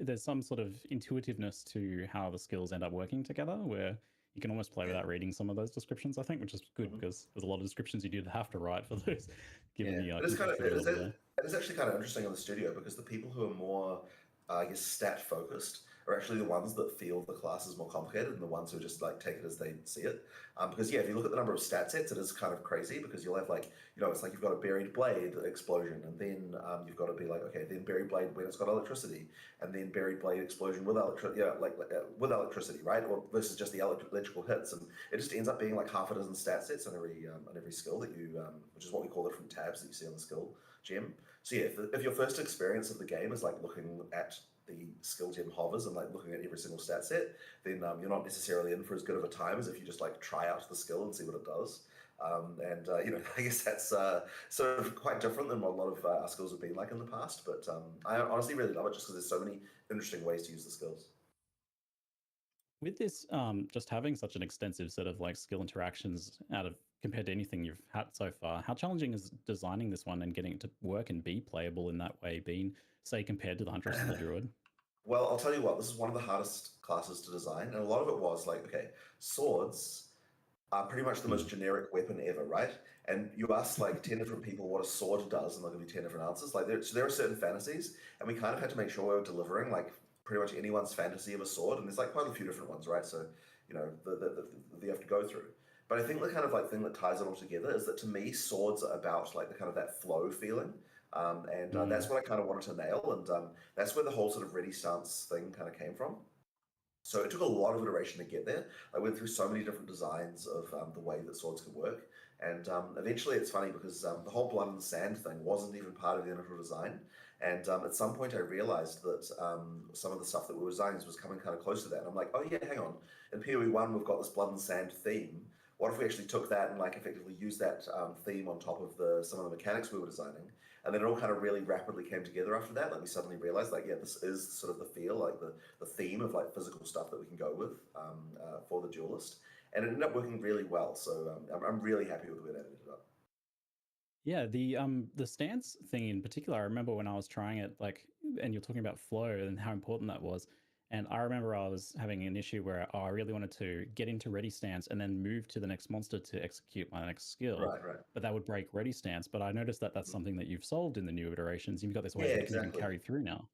there's some sort of intuitiveness to how the skills end up working together, where you can almost play without reading some of those descriptions. I think, which is good because there's a lot of descriptions you do have to write for those. Given the it is actually kind of interesting in the studio because the people who are more, I guess, stat focused are actually the ones that feel the class is more complicated and the ones who just like take it as they see it. Because yeah, if you look at the number of stat sets, it is kind of crazy because you'll have like, you know, it's like you've got a buried blade explosion, and then you've got to be like, okay, then buried blade when it's got electricity, and then buried blade explosion with electricity, yeah, with electricity, right? Or versus just the electrical hits, and it just ends up being like half a dozen stat sets on every skill that you, which is what we call the different tabs that you see on the skill gem. So yeah, if your first experience of the game is like looking at the skill gem hovers and like looking at every single stat set, then you're not necessarily in for as good of a time as if you just like try out the skill and see what it does. You know, I guess that's sort of quite different than what a lot of our skills have been like in the past. But I honestly really love it just because there's so many interesting ways to use the skills. With this, just having such an extensive set of like skill interactions out of compared to anything you've had so far, how challenging is designing this one and getting it to work and be playable in that way, being, say, compared to the Huntress and the Druid? Well, I'll tell you what, this is one of the hardest classes to design, and a lot of it was like, okay, swords are pretty much the most generic weapon ever, right? And you ask like 10 different people what a sword does, and they'll give you 10 different answers. Like there are certain fantasies, and we kind of had to make sure we were delivering like pretty much anyone's fantasy of a sword, and there's like quite a few different ones, right? So, you know, you have to go through. But I think the kind of like thing that ties it all together is that to me, swords are about like the kind of that flow feeling. That's what I kind of wanted to nail, and that's where the whole sort of ready stance thing kind of came from. So it took a lot of iteration to get there. I went through so many different designs of the way that swords could work, and eventually it's funny because the whole blood and sand thing wasn't even part of the initial design. And at some point I realized that some of the stuff that we were designing was coming kind of close to that. And I'm like, oh yeah, hang on. In PoE 1, we've got this blood and sand theme. What if we actually took that and like effectively used that theme on top of some of the mechanics we were designing? And then it all kind of really rapidly came together after that. Like we suddenly realized, like, yeah, this is sort of the feel, like the theme of like physical stuff that we can go with for the Duelist. And it ended up working really well. So I'm really happy with the way that ended up. Yeah, the stance thing in particular, I remember when I was trying it, like, and you're talking about flow and how important that was. And I remember I was having an issue where I really wanted to get into ready stance and then move to the next monster to execute my next skill. Right. But that would break ready stance. But I noticed that that's something that you've solved in the new iterations. You've got this way that you can even carry through now.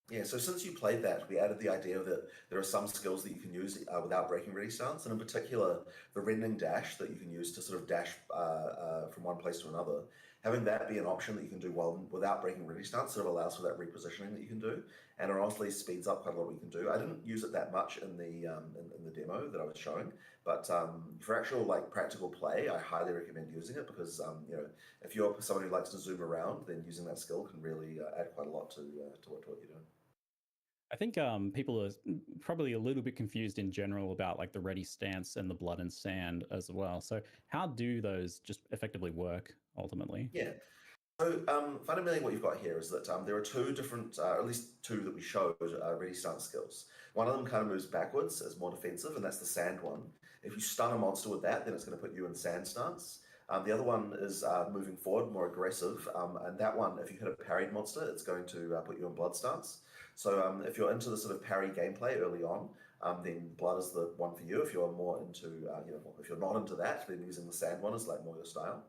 Yeah, so since you played that, we added the idea that there are some skills that you can use without breaking ready stance, and in particular, the rending dash that you can use to sort of dash from one place to another. Having that be an option that you can do without breaking ready stance sort of allows for that repositioning that you can do, and it honestly speeds up quite a lot what you can do. I didn't use it that much in the demo that I was showing, but for actual like practical play, I highly recommend using it because you know, if you're someone who likes to zoom around, then using that skill can really add quite a lot to what you're doing. I think people are probably a little bit confused in general about like the ready stance and the blood and sand as well. So how do those just effectively work ultimately? Yeah. So fundamentally what you've got here is that there are two different, at least two that we showed, ready stance skills. One of them kind of moves backwards as more defensive, and that's the sand one. If you stun a monster with that, then it's going to put you in sand stance. The other one is moving forward, more aggressive, and that one, if you hit a parried monster, it's going to put you in blood stance. So if you're into the sort of parry gameplay early on, then blood is the one for you. If you're more into, if you're not into that, then using the sand one is like more your style.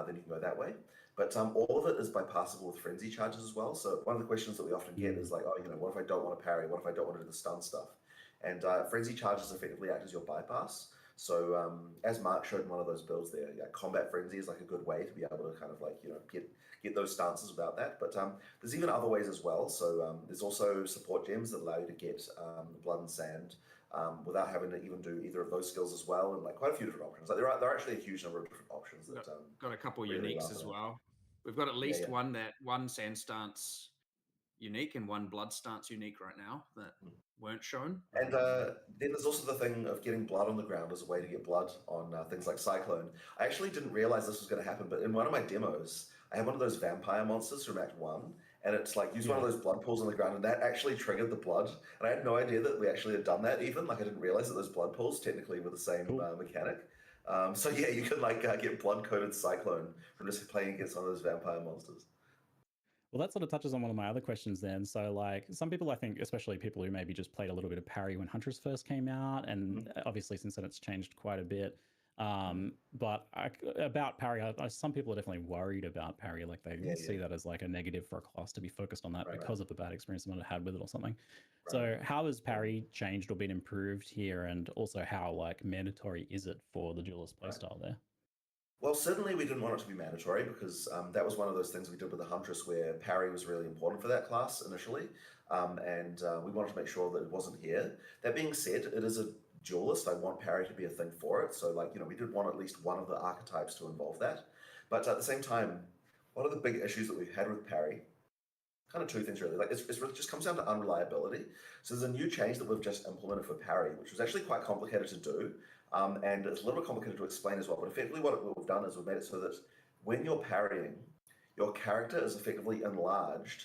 Then you can go that way. But all of it is bypassable with frenzy charges as well. So one of the questions that we often get is like, oh, what if I don't want to parry? What if I don't want to do the stun stuff? And frenzy charges effectively act as your bypass. So as Mark showed in one of those builds there, combat frenzy is like a good way to be able to kind of like get those stances without that. But there's even other ways as well. So there's also support gems that allow you to get blood and sand without having to even do either of those skills as well, and like quite a few different options. Like there are actually a huge number of different options that got a couple really uniques as well. We've got at least one sand stance unique and one blood stance unique right now that weren't shown. And then there's also the thing of getting blood on the ground as a way to get blood on things like Cyclone. I actually didn't realize this was going to happen, but in one of my demos, I had one of those vampire monsters from Act 1, and it's like use one of those blood pools on the ground, and that actually triggered the blood. And I had no idea that we actually had done that even. Like I didn't realize that those blood pools technically were the same mechanic. So yeah, you could like get blood-coated Cyclone from just playing against one of those vampire monsters. Well, that sort of touches on one of my other questions then. So like some people, I think, especially people who maybe just played a little bit of parry when Huntress first came out, and obviously since then it's changed quite a bit. But about parry, some people are definitely worried about parry. Like they see that as like a negative for a class to be focused on that because of the bad experience they might have had with it or something. So how has parry changed or been improved here? And also how like mandatory is it for the duelist playstyle there? Well, certainly we didn't want it to be mandatory because that was one of those things we did with the Huntress where parry was really important for that class initially. And we wanted to make sure that it wasn't here. That being said, it is a duelist. I want parry to be a thing for it. So like, we did want at least one of the archetypes to involve that. But at the same time, one of the big issues that we've had with parry, kind of two things really, like it just comes down to unreliability. So there's a new change that we've just implemented for parry, which was actually quite complicated to do. And it's a little bit complicated to explain as well, but effectively what we've done is we've made it so that when you're parrying, your character is effectively enlarged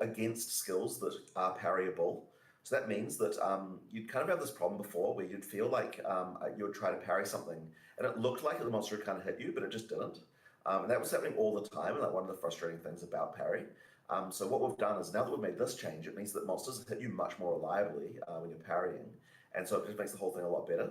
against skills that are parryable. So that means that you'd kind of have this problem before where you'd feel like you would try to parry something and it looked like the monster would kind of hit you, but it just didn't. And that was happening all the time, and like one of the frustrating things about parry. So what we've done is now that we've made this change, it means that monsters hit you much more reliably when you're parrying, and so it just makes the whole thing a lot better.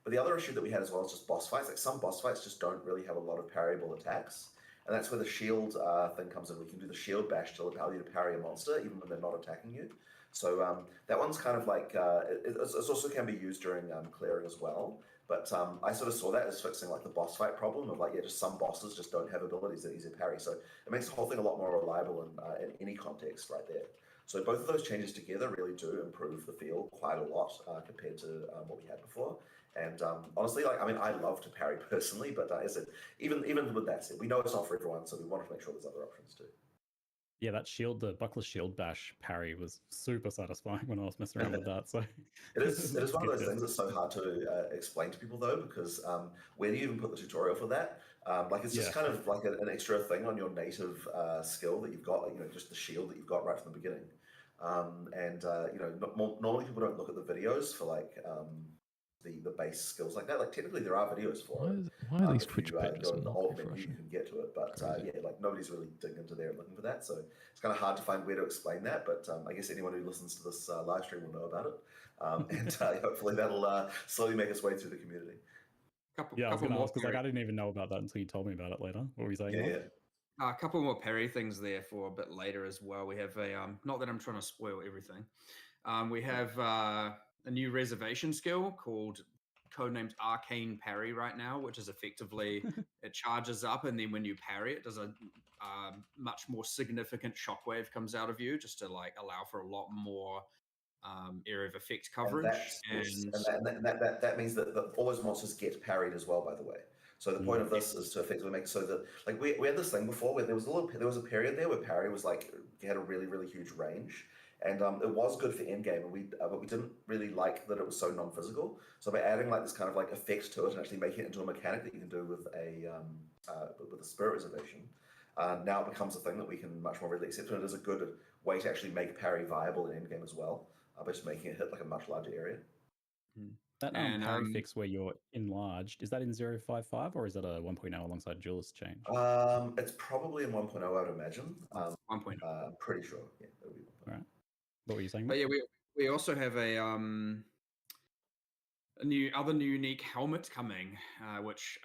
But the other issue that we had as well is just boss fights. Like some boss fights just don't really have a lot of parryable attacks. And that's where the shield thing comes in. We can do the shield bash to allow you to parry a monster even when they're not attacking you. So that one's kind of like, it also can be used during clearing as well. But I sort of saw that as fixing like the boss fight problem of like, just some bosses just don't have abilities that easy to parry. So it makes the whole thing a lot more reliable in any context right there. So both of those changes together really do improve the feel quite a lot compared to what we had before. And honestly, like I love to parry personally, but as even with that said, we know it's not for everyone, so we wanted to make sure there's other options too. Yeah, that shield, the buckler shield bash parry was super satisfying when I was messing around with that. So it is one of those things that's so hard to explain to people though, because where do you even put the tutorial for that? Like it's just kind of like an extra thing on your native skill that you've got, like, just the shield that you've got right from the beginning. Normally people don't look at the videos for like the base skills like that. Like technically there are videos for it. Why are these Twitch pages go in the not alt menu, you can get to it, but like nobody's really digging into there and looking for that. So it's kind of hard to find where to explain that. But I guess anyone who listens to this live stream will know about it, and hopefully that'll slowly make its way through the community. I was going to ask because I didn't even know about that until you told me about it later. What were you saying? A couple more parry things there for a bit later as well. We have a not that I'm trying to spoil everything. We have a new reservation skill called codenamed Arcane Parry right now, which is effectively it charges up, and then when you parry, it does a much more significant shockwave comes out of you, just to like allow for a lot more area of effect coverage. And that means that all those monsters get parried as well, by the way. So the point of this is to effectively make it so that, like, we had this thing before where there was a period there where parry was like, you had a really, really huge range. And it was good for endgame, but we didn't really like that it was so non-physical. So by adding like this kind of like effect to it and actually making it into a mechanic that you can do with a spirit reservation, now it becomes a thing that we can much more readily accept. And it is a good way to actually make parry viable in endgame as well, by just making it hit like a much larger area. That parry fix where you're enlarged, is that in 0.55 or is that a 1.0 alongside Duelist change? It's probably in 1.0, I would imagine. 1.0. I'm pretty sure. Yeah, it'll be 1.0. All right. What were you saying? But yeah, we also have a other new unique helmet coming, which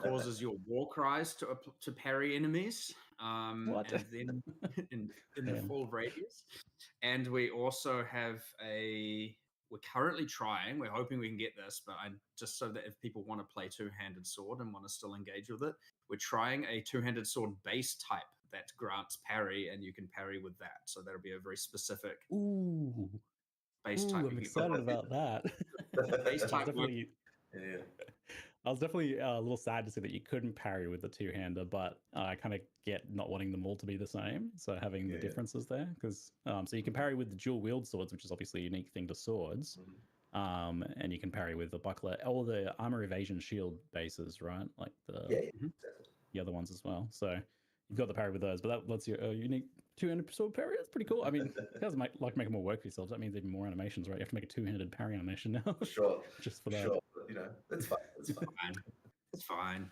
causes your war cries to parry enemies. What? And then in the full radius. And we also have we're currently trying, we're hoping we can get this, but just so that if people want to play two-handed sword and want to still engage with it, we're trying a two-handed sword base type that grants parry, and you can parry with that. So that'll be a very specific base type. I'm excited about that. Base type definitely. Yeah. I was definitely a little sad to see that you couldn't parry with the two-hander, but I kind of get not wanting them all to be the same. So having the differences there, because so you can parry with the dual wield swords, which is obviously a unique thing to swords, and you can parry with the buckler or the armor evasion shield bases, right? Like the other ones as well. So you've got the parry with those, but that lets you a unique two-handed sword parry. That's pretty cool. I mean, it does make more work for yourselves. That means even more animations, right? You have to make a two-handed parry animation now. Sure. Just for that. Sure. You know, it's fine. It's fine. It's fine.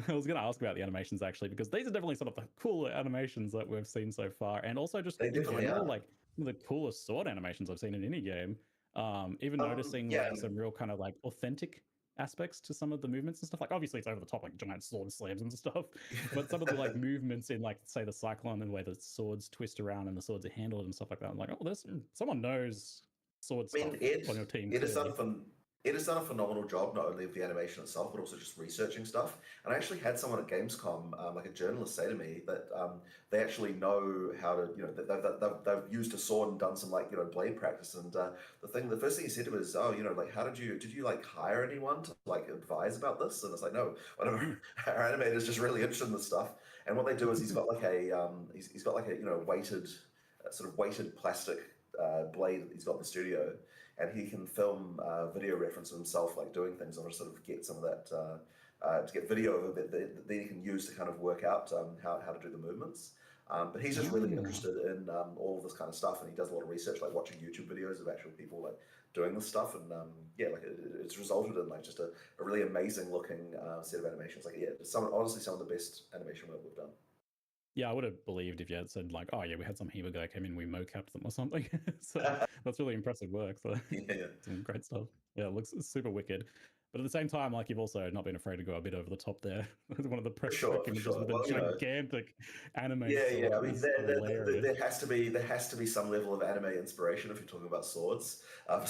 I was going to ask about the animations actually, because these are definitely some of the cooler animations that we've seen so far, and also just in general, like the coolest sword animations I've seen in any game. Even noticing like some real kind of like authentic aspects to some of the movements and stuff. Like obviously it's over the top, like giant sword slams and stuff, but some of the like movements in like say the cyclone and the way the swords twist around and the swords are handled and stuff like that. I'm like, oh, there's someone knows sword stuff on your team. It has done a phenomenal job, not only of the animation itself, but also just researching stuff. And I actually had someone at Gamescom, like a journalist, say to me that they actually know how to, you know, they've used a sword and done some like, you know, blade practice. And the first thing he said to me was, oh, you know, like, did you like hire anyone to like advise about this? And it's like, no, our animator is just really interested in this stuff. And what they do is he's got like a, you know, weighted plastic blade that he's got in the studio, and he can film video reference of himself like doing things, and sort of get some of that to get video of it that he can use to kind of work out how to do the movements. But he's just really interested in all of this kind of stuff, and he does a lot of research, like watching YouTube videos of actual people like doing this stuff, and it's resulted in like just a really amazing looking set of animations. Like honestly some of the best animation work we've done. Yeah, I would have believed if you had said like, oh yeah, we had some Hebo guy came in, we mocapped them or something. So that's really impressive work. So some great stuff. Yeah, it looks super wicked. But at the same time, like you've also not been afraid to go a bit over the top there. One of the press images with a gigantic anime. Yeah. I mean, there has to be some level of anime inspiration if you're talking about swords for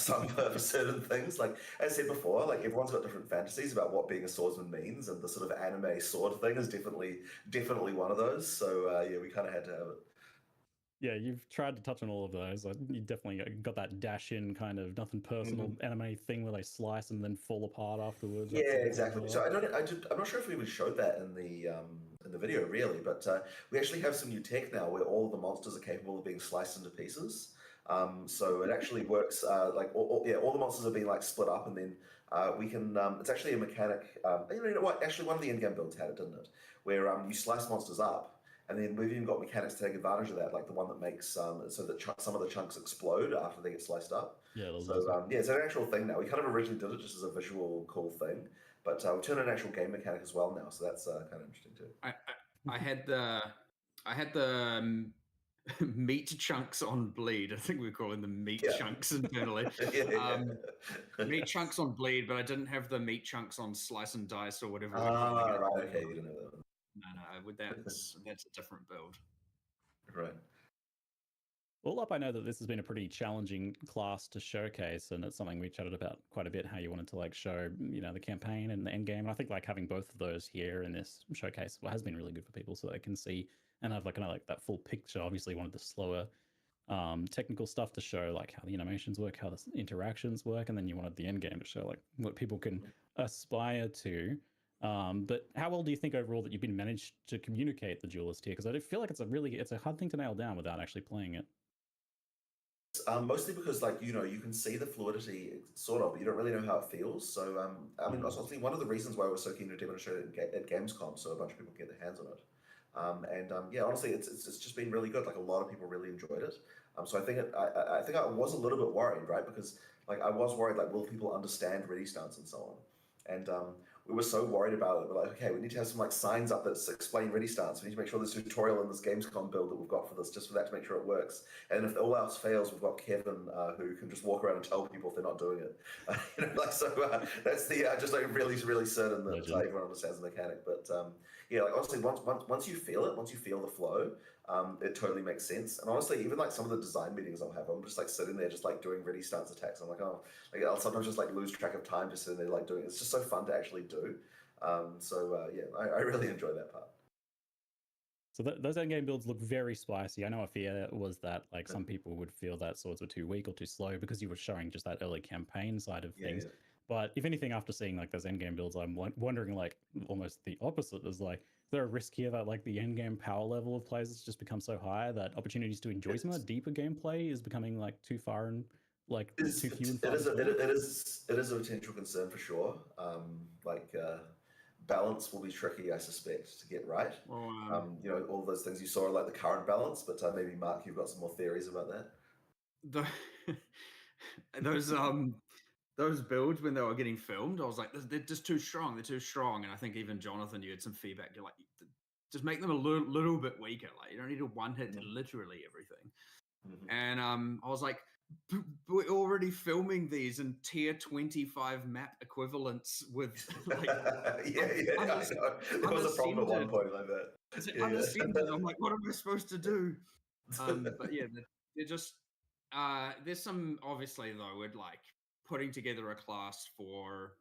certain things. Like I said before, like everyone's got different fantasies about what being a swordsman means, and the sort of anime sword thing is definitely one of those. So we kind of had to have it. Yeah, you've tried to touch on all of those. You definitely got that dash in kind of nothing personal anime thing where they slice and then fall apart afterwards. Yeah, exactly. So I'm not sure if we even showed that in the video really, but we actually have some new tech now where all of the monsters are capable of being sliced into pieces. So it actually works like all the monsters are being like split up, and then we can. It's actually a mechanic. You know what? Actually, one of the in-game builds had it, didn't it? Where you slice monsters up. And then we've even got mechanics to take advantage of that, like the one that makes so that some of the chunks explode after they get sliced up. Yeah, it's an actual thing now. We kind of originally did it just as a visual cool thing, but we turned an actual game mechanic as well now, so that's kind of interesting too. I had the meat chunks on bleed. I think we're calling them meat chunks internally. Meat chunks on bleed, but I didn't have the meat chunks on slice and dice or whatever. Right, okay, you didn't know that one. No, with that's a different build. Right. All up, I know that this has been a pretty challenging class to showcase, and it's something we chatted about quite a bit, how you wanted to like show, you know, the campaign and the end game. And I think like having both of those here in this showcase has been really good for people so they can see and have like kind of like that full picture. Obviously, wanted the slower technical stuff to show like how the animations work, how the interactions work, and then you wanted the end game to show like what people can aspire to. But how well do you think overall that you've been managed to communicate the duelist here? Because I feel like it's a hard thing to nail down without actually playing it. Mostly because, like, you know, you can see the fluidity, sort of, but you don't really know how it feels. So, I mean, I think one of the reasons why we're so keen to demonstrate it at Gamescom, so a bunch of people can get their hands on it. Yeah, honestly, it's just been really good. Like, a lot of people really enjoyed it. So I think I was a little bit worried, right? Because, like, I was worried, like, will people understand ready stance and so on? And we were so worried about it. We're like, okay, we need to have some like signs up that explain ready starts. We need to make sure there's a tutorial in this Gamescom build that we've got for this, just for that to make sure it works. And if all else fails, we've got Kevin who can just walk around and tell people if they're not doing it. That's the just like really certain that everyone understands the mechanic. But yeah, like honestly, once you feel it, once you feel the flow, it totally makes sense. And honestly, even like some of the design meetings I'll have, I'm just like sitting there, just like doing ready stance attacks. I'm like, oh, like I'll sometimes just like lose track of time, just sitting there like doing it. It's just so fun to actually do. Yeah, I really enjoy that part. So those endgame builds look very spicy. I know a fear was that like some people would feel that swords were too weak or too slow because you were showing just that early campaign side of things. Yeah. But if anything, after seeing like those endgame builds, I'm wondering like almost the opposite. Is like, is there a risk here that like the endgame power level of players has just become so high that opportunities to enjoy some of that deeper gameplay is becoming like too far and like too few and far? It is a potential concern for sure. Balance will be tricky, I suspect, to get right. Well, you know, all those things you saw like the current balance, but maybe Mark, you've got some more theories about that. Those builds when they were getting filmed, I was like, they're just too strong. They're too strong. And I think even Jonathan, you had some feedback. You're like, just make them a little bit weaker. Like you don't need to one hit literally everything. Mm-hmm. And I was like, we're already filming these in tier 25 map equivalents with like I know. There was a problem at one point like that. Unassended. I'm like, what am I supposed to do? But yeah, they're just there's some obviously though with like putting together a class for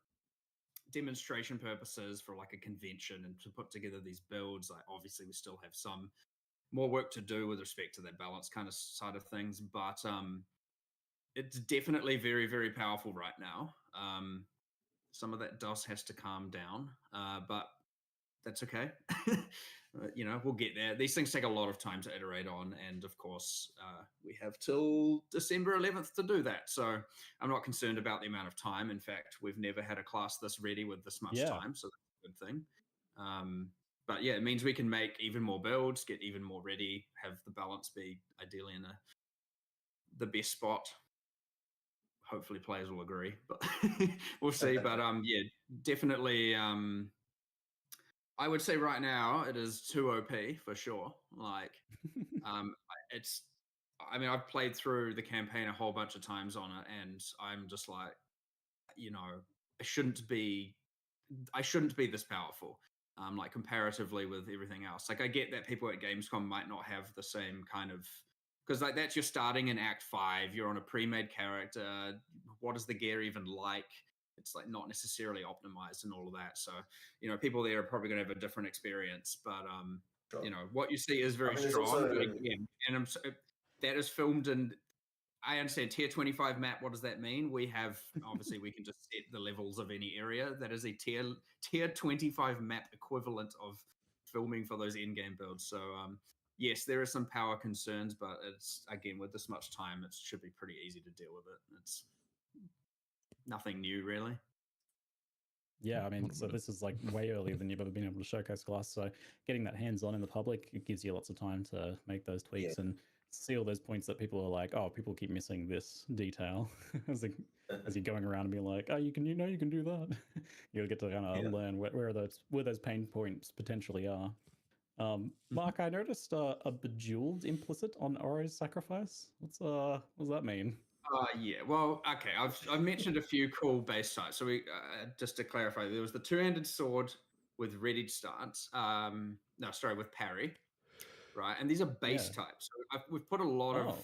demonstration purposes for like a convention and to put together these builds. Like obviously we still have some more work to do with respect to that balance kind of side of things, but it's definitely very powerful right now. Some of that DOS has to calm down, but that's okay. You know, we'll get there. These things take a lot of time to iterate on, and of course, we have till December 11th to do that. So I'm not concerned about the amount of time. In fact, we've never had a class this ready with this much time, so that's a good thing. But yeah, it means we can make even more builds, get even more ready, have the balance be ideally in the best spot. Hopefully players will agree, but we'll see. But yeah, definitely. I would say right now it is too OP for sure. Like, it's. I mean, I've played through the campaign a whole bunch of times on it, and I'm just like, you know, I shouldn't be this powerful. Like comparatively with everything else. Like I get that people at Gamescom might not have the same kind of, because like that's you're starting in Act 5, you're on a pre-made character. What is the gear even like? It's like not necessarily optimized and all of that. So, you know, people there are probably going to have a different experience. But sure. You know, what you see is very strong. Also... But again, and that is filmed in. I understand tier 25 map. What does that mean? We have, obviously, we can just set the levels of any area. That is a tier 25 map equivalent of filming for those in-game builds. So, yes, there are some power concerns, but it's, again, with this much time, it should be pretty easy to deal with it. It's nothing new, really. Yeah, I mean, so this is like way earlier than you've ever been able to showcase class. So getting that hands-on in the public, it gives you lots of time to make those tweaks and see all those points that people are like, oh, people keep missing this detail as you're going around and being like, oh, you can do that. You'll get to kind of learn where those pain points potentially are. Mark, I noticed a Bejeweled implicit on Oro's sacrifice. What does that mean? Yeah, well, okay. I've mentioned a few cool base types. So we just to clarify, there was the two-handed sword with readied stance. With parry. Right, and these are base types. So we've put a lot of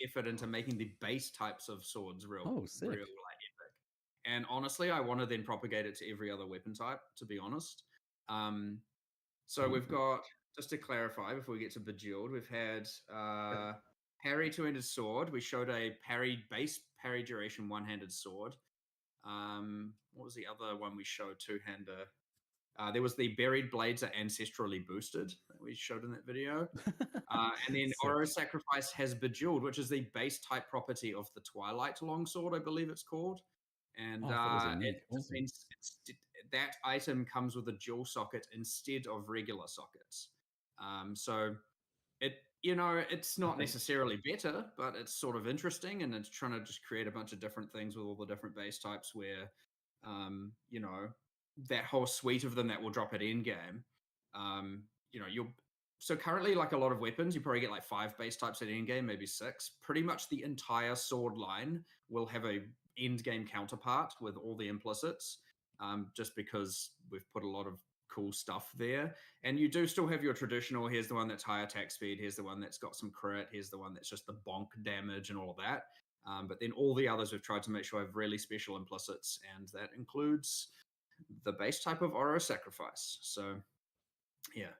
effort into making the base types of swords real like epic. And honestly, I want to then propagate it to every other weapon type. To be honest, so we've got, just to clarify before we get to Bejeweled, we've had parry two-handed sword. We showed a base parry duration one-handed sword. What was the other one we showed? Two-hander. There was the buried blades are ancestrally boosted that we showed in that video. And then Oro Sacrifice has Bejeweled, which is the base type property of the Twilight Longsword, I believe it's called. And it means that item comes with a dual socket instead of regular sockets. So it's not necessarily better, but it's sort of interesting, and it's trying to just create a bunch of different things with all the different base types where, that whole suite of them that will drop at end game, you know, so currently, like a lot of weapons, you probably get like 5 base types at end game, maybe 6. Pretty much the entire sword line will have a end game counterpart with all the implicits, just because we've put a lot of cool stuff there. And you do still have your traditional, here's the one that's high attack speed, here's the one that's got some crit, here's the one that's just the bonk damage and all of that. But then all the others we've tried to make sure have really special implicits, and that includes the base type of Oro Sacrifice. So yeah,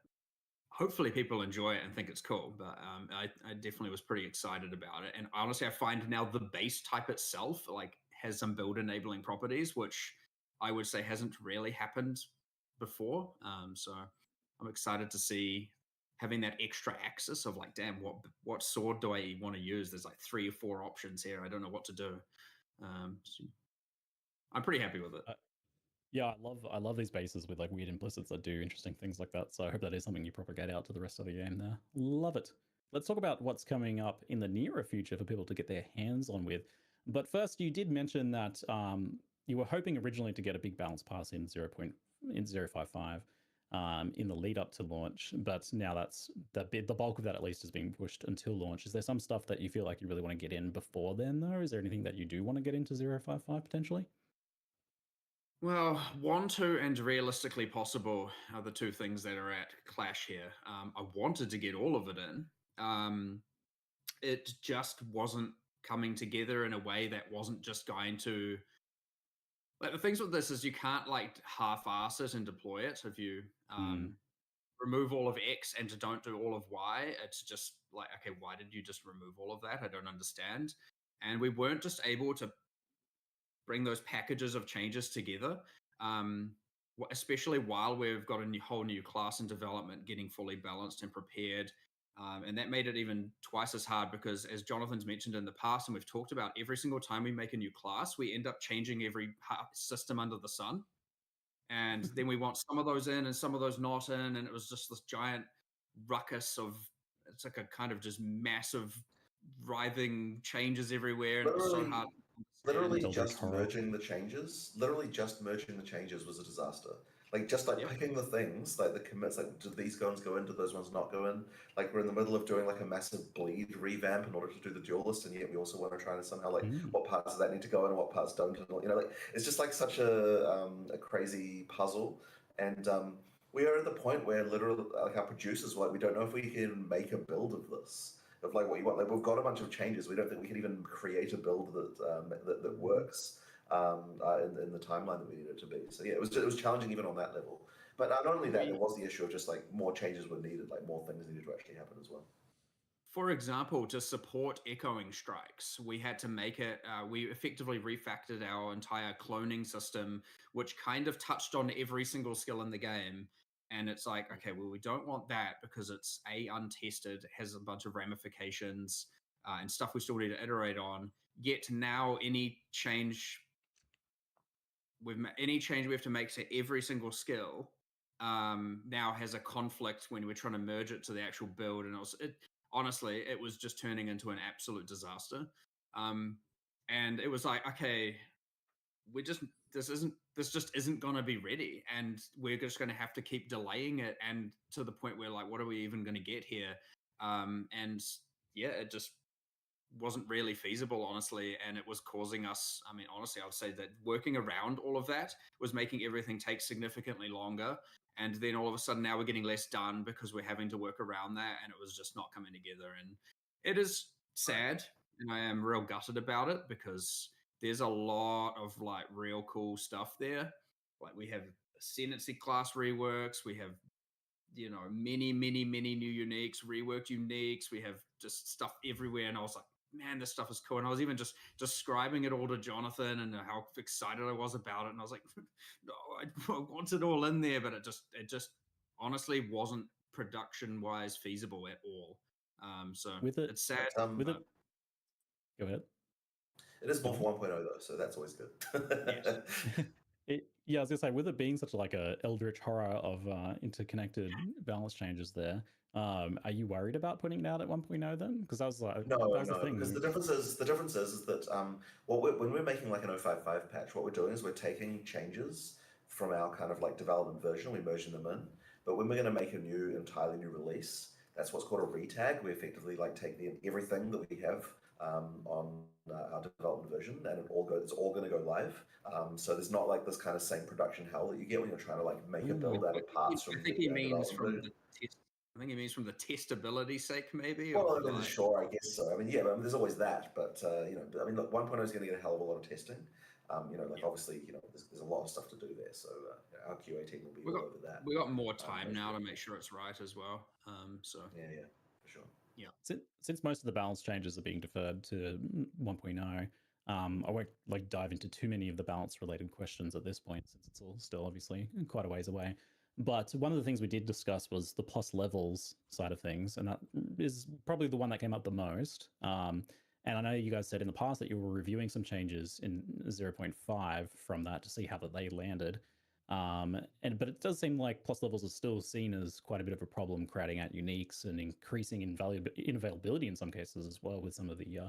hopefully people enjoy it and think it's cool, but I definitely was pretty excited about it. And honestly, I find now the base type itself like has some build enabling properties, which I would say hasn't really happened before. So I'm excited to see having that extra axis of like, damn, what sword do I want to use? There's like 3 or 4 options here. I don't know what to do. So I'm pretty happy with it. Yeah, I love these bases with like weird implicits that do interesting things like that. So I hope that is something you propagate out to the rest of the game there. Love it. Let's talk about what's coming up in the nearer future for people to get their hands on with. But first, you did mention that you were hoping originally to get a big balance pass in 0.055 in the lead up to launch, but now that's the bulk of that at least is being pushed until launch. Is there some stuff that you feel like you really want to get in before then, though? Is there anything that you do want to get into 0.55 potentially? Well, want to and realistically possible are the 2 things that are at clash here. I wanted to get all of it in. It just wasn't coming together in a way that wasn't just going to... Like, the things with this is you can't like half-ass it and deploy it. If you remove all of X and don't do all of Y, it's just like, okay, why did you just remove all of that? I don't understand. And we weren't just able to bring those packages of changes together, especially while we've got a whole new class in development, getting fully balanced and prepared. And that made it even twice as hard because, as Jonathan's mentioned in the past, and we've talked about, every single time we make a new class, we end up changing every system under the sun. And then we want some of those in and some of those not in. And it was just this giant ruckus of, it's like a kind of just massive writhing changes everywhere. And it was so hard. Literally just merging the changes was a disaster. Like just like picking the things, like the commits, like did these ones go in, did those ones not go in? Like we're in the middle of doing like a massive bleed revamp in order to do the duelist, and yet we also want to try to somehow like what parts of that need to go in and what parts don't. And, you know, like it's just like such a crazy puzzle. And we are at the point where literally like our producers were like, we don't know if we can make a build of this. Of like what you want, like we've got a bunch of changes. We don't think we can even create a build that works in the timeline that we need it to be. So yeah, it was challenging even on that level. But not only that, there was the issue of just like more changes were needed, like more things needed to actually happen as well. For example, to support echoing strikes, we had to make it, we effectively refactored our entire cloning system, which kind of touched on every single skill in the game. And it's like, okay, well, we don't want that because it's untested, has a bunch of ramifications and stuff we still need to iterate on. Yet now any change we have to make to every single skill now has a conflict when we're trying to merge it to the actual build. And honestly, it was just turning into an absolute disaster. And it was like, okay, this just isn't going to be ready, and we're just going to have to keep delaying it, and to the point where like, what are we even going to get here? And yeah, it just wasn't really feasible, honestly, and it was causing us, I mean, honestly, I would say that working around all of that was making everything take significantly longer. And then all of a sudden now we're getting less done because we're having to work around that, and it was just not coming together. And it is sad, and I am real gutted about it because there's a lot of like real cool stuff there. Like we have ascendancy class reworks, we have, you know, many new uniques, reworked uniques, we have just stuff everywhere. And I was like, man, this stuff is cool. And I was even just describing it all to Jonathan and how excited I was about it. And I was like, no, I want it all in there, but it just honestly wasn't production wise feasible at all. So it's sad. Go ahead. It is more for 1.0 though, so that's always good. Yes. Yeah, I was gonna say, with it being such like a eldritch horror of interconnected balance changes there, are you worried about putting it out at 1.0 then? Because that was like no, the thing. Because the difference is that when we're making like an 0.55 patch, what we're doing is we're taking changes from our kind of like development version. We're merging them in. But when we're going to make a new, entirely new release, that's what's called a retag. We effectively like take everything that we have on our development version, and it's all going to go live. So there's not like this kind of same production hell that you get when you're trying to like make a build out of parts from. I think he means from the test. I think he means from the testability sake, maybe. Well, sure, I guess so. I mean, yeah, there's always that, but I mean, look, 1.0 is going to get a hell of a lot of testing. Obviously, there's a lot of stuff to do there. So our QA team will be all over that. We got more time now to make sure it's right as well. So yeah, for sure. Yeah. Since most of the balance changes are being deferred to 1.0, I won't like dive into too many of the balance related questions at this point, since it's all still obviously quite a ways away. But one of the things we did discuss was the plus levels side of things, and that is probably the one that came up the most. And I know you guys said in the past that you were reviewing some changes in 0.5 from that to see how that they landed. But it does seem like plus levels are still seen as quite a bit of a problem, crowding out uniques and increasing inavailability in some cases as well with some of the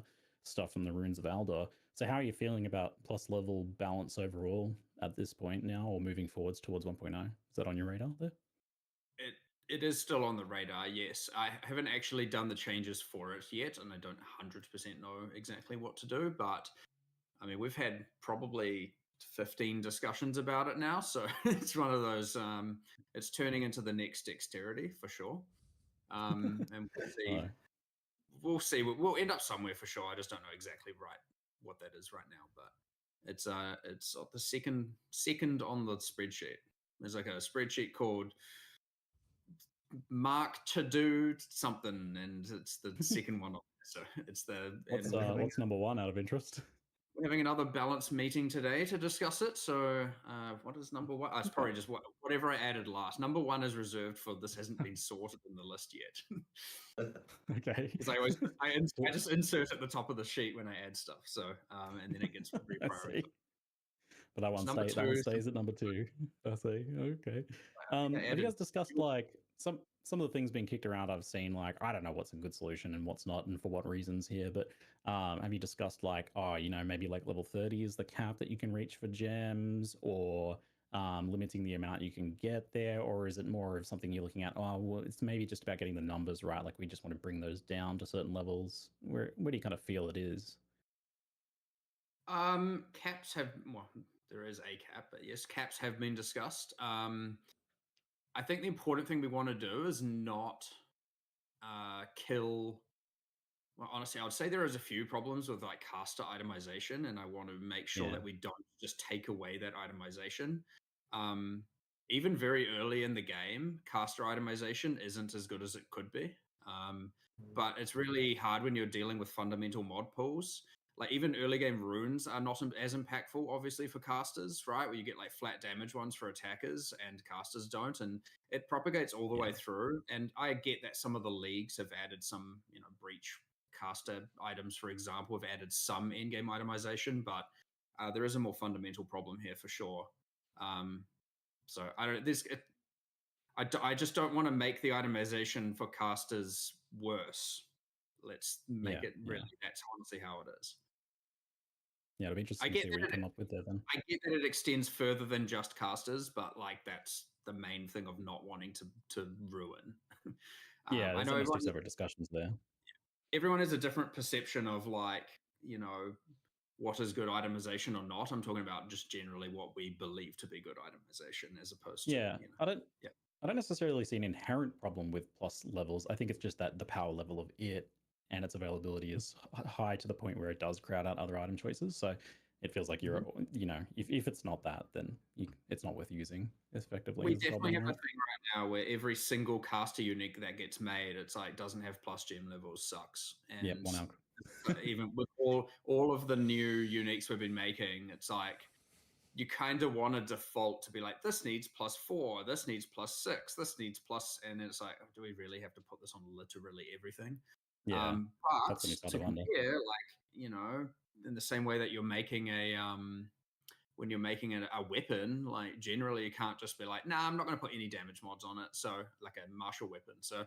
stuff from the Runes of Aldor. So how are you feeling about plus level balance overall at this point now, or moving forwards towards 1.0? Is that on your radar there? It is still on the radar, yes. I haven't actually done the changes for it yet, and I don't 100% know exactly what to do, but I mean, we've had probably 15 discussions about it now, so it's one of those, it's turning into the next dexterity for sure. And we'll see. We'll end up somewhere for sure. I just don't know exactly what that is right now, but it's the second on the spreadsheet. There's like a spreadsheet called Mark to do something, and it's the second one. So it's what's number one out of interest? We're having another balance meeting today to discuss it. So what is number one? It's probably just whatever I added last. Number one is reserved for this hasn't been sorted in the list yet. Okay. Because I just insert at the top of the sheet when I add stuff. So and then it gets reprioritized. But that one stays at number 2. I see. Okay. Have you guys discussed like some of the things being kicked around? I've seen like, I don't know what's a good solution and what's not and for what reasons here, but have you discussed like, maybe like level 30 is the cap that you can reach for gems, or limiting the amount you can get there? Or is it more of something you're looking at, it's maybe just about getting the numbers right, like we just want to bring those down to certain levels? Where do you kind of feel it is? Caps have, there is a cap, but yes, caps have been discussed. I think the important thing we want to do is not kill. Well, honestly, I would say there is a few problems with like caster itemization, and I want to make sure that we don't just take away that itemization. Even very early in the game, caster itemization isn't as good as it could be. But it's really hard when you're dealing with fundamental mod pools. Like even early game runes are not as impactful, obviously, for casters, right? Where you get like flat damage ones for attackers and casters don't, and it propagates all the way through. And I get that some of the leagues have added some, breach caster items, for example, have added some in-game itemization, but there is a more fundamental problem here for sure. So I just don't want to make the itemization for casters worse. Let's make it really. That's honestly how it is. Yeah, it'll be interesting to see what you come up with there then. I get that it extends further than just casters, but like that's the main thing of not wanting to ruin. Yeah, I know everyone, separate discussions there. Everyone has a different perception of like, what is good itemization or not. I'm talking about just generally what we believe to be good itemization, as opposed to I don't necessarily see an inherent problem with plus levels. I think it's just that the power level of it and its availability is high to the point where it does crowd out other item choices. So it feels like you're, if it's not that, then it's not worth using effectively. We definitely have a thing right now where every single caster unique that gets made, it's like doesn't have plus gem levels, sucks. And 1 out. Even with all of the new uniques we've been making, it's like you kind of want to default to be like, this needs +4, this needs +6, this needs plus, and it's like, do we really have to put this on literally everything? Yeah, but to compare, like, in the same way that you're making when you're making a weapon, like generally you can't just be like, nah, I'm not going to put any damage mods on it. So like a martial weapon. So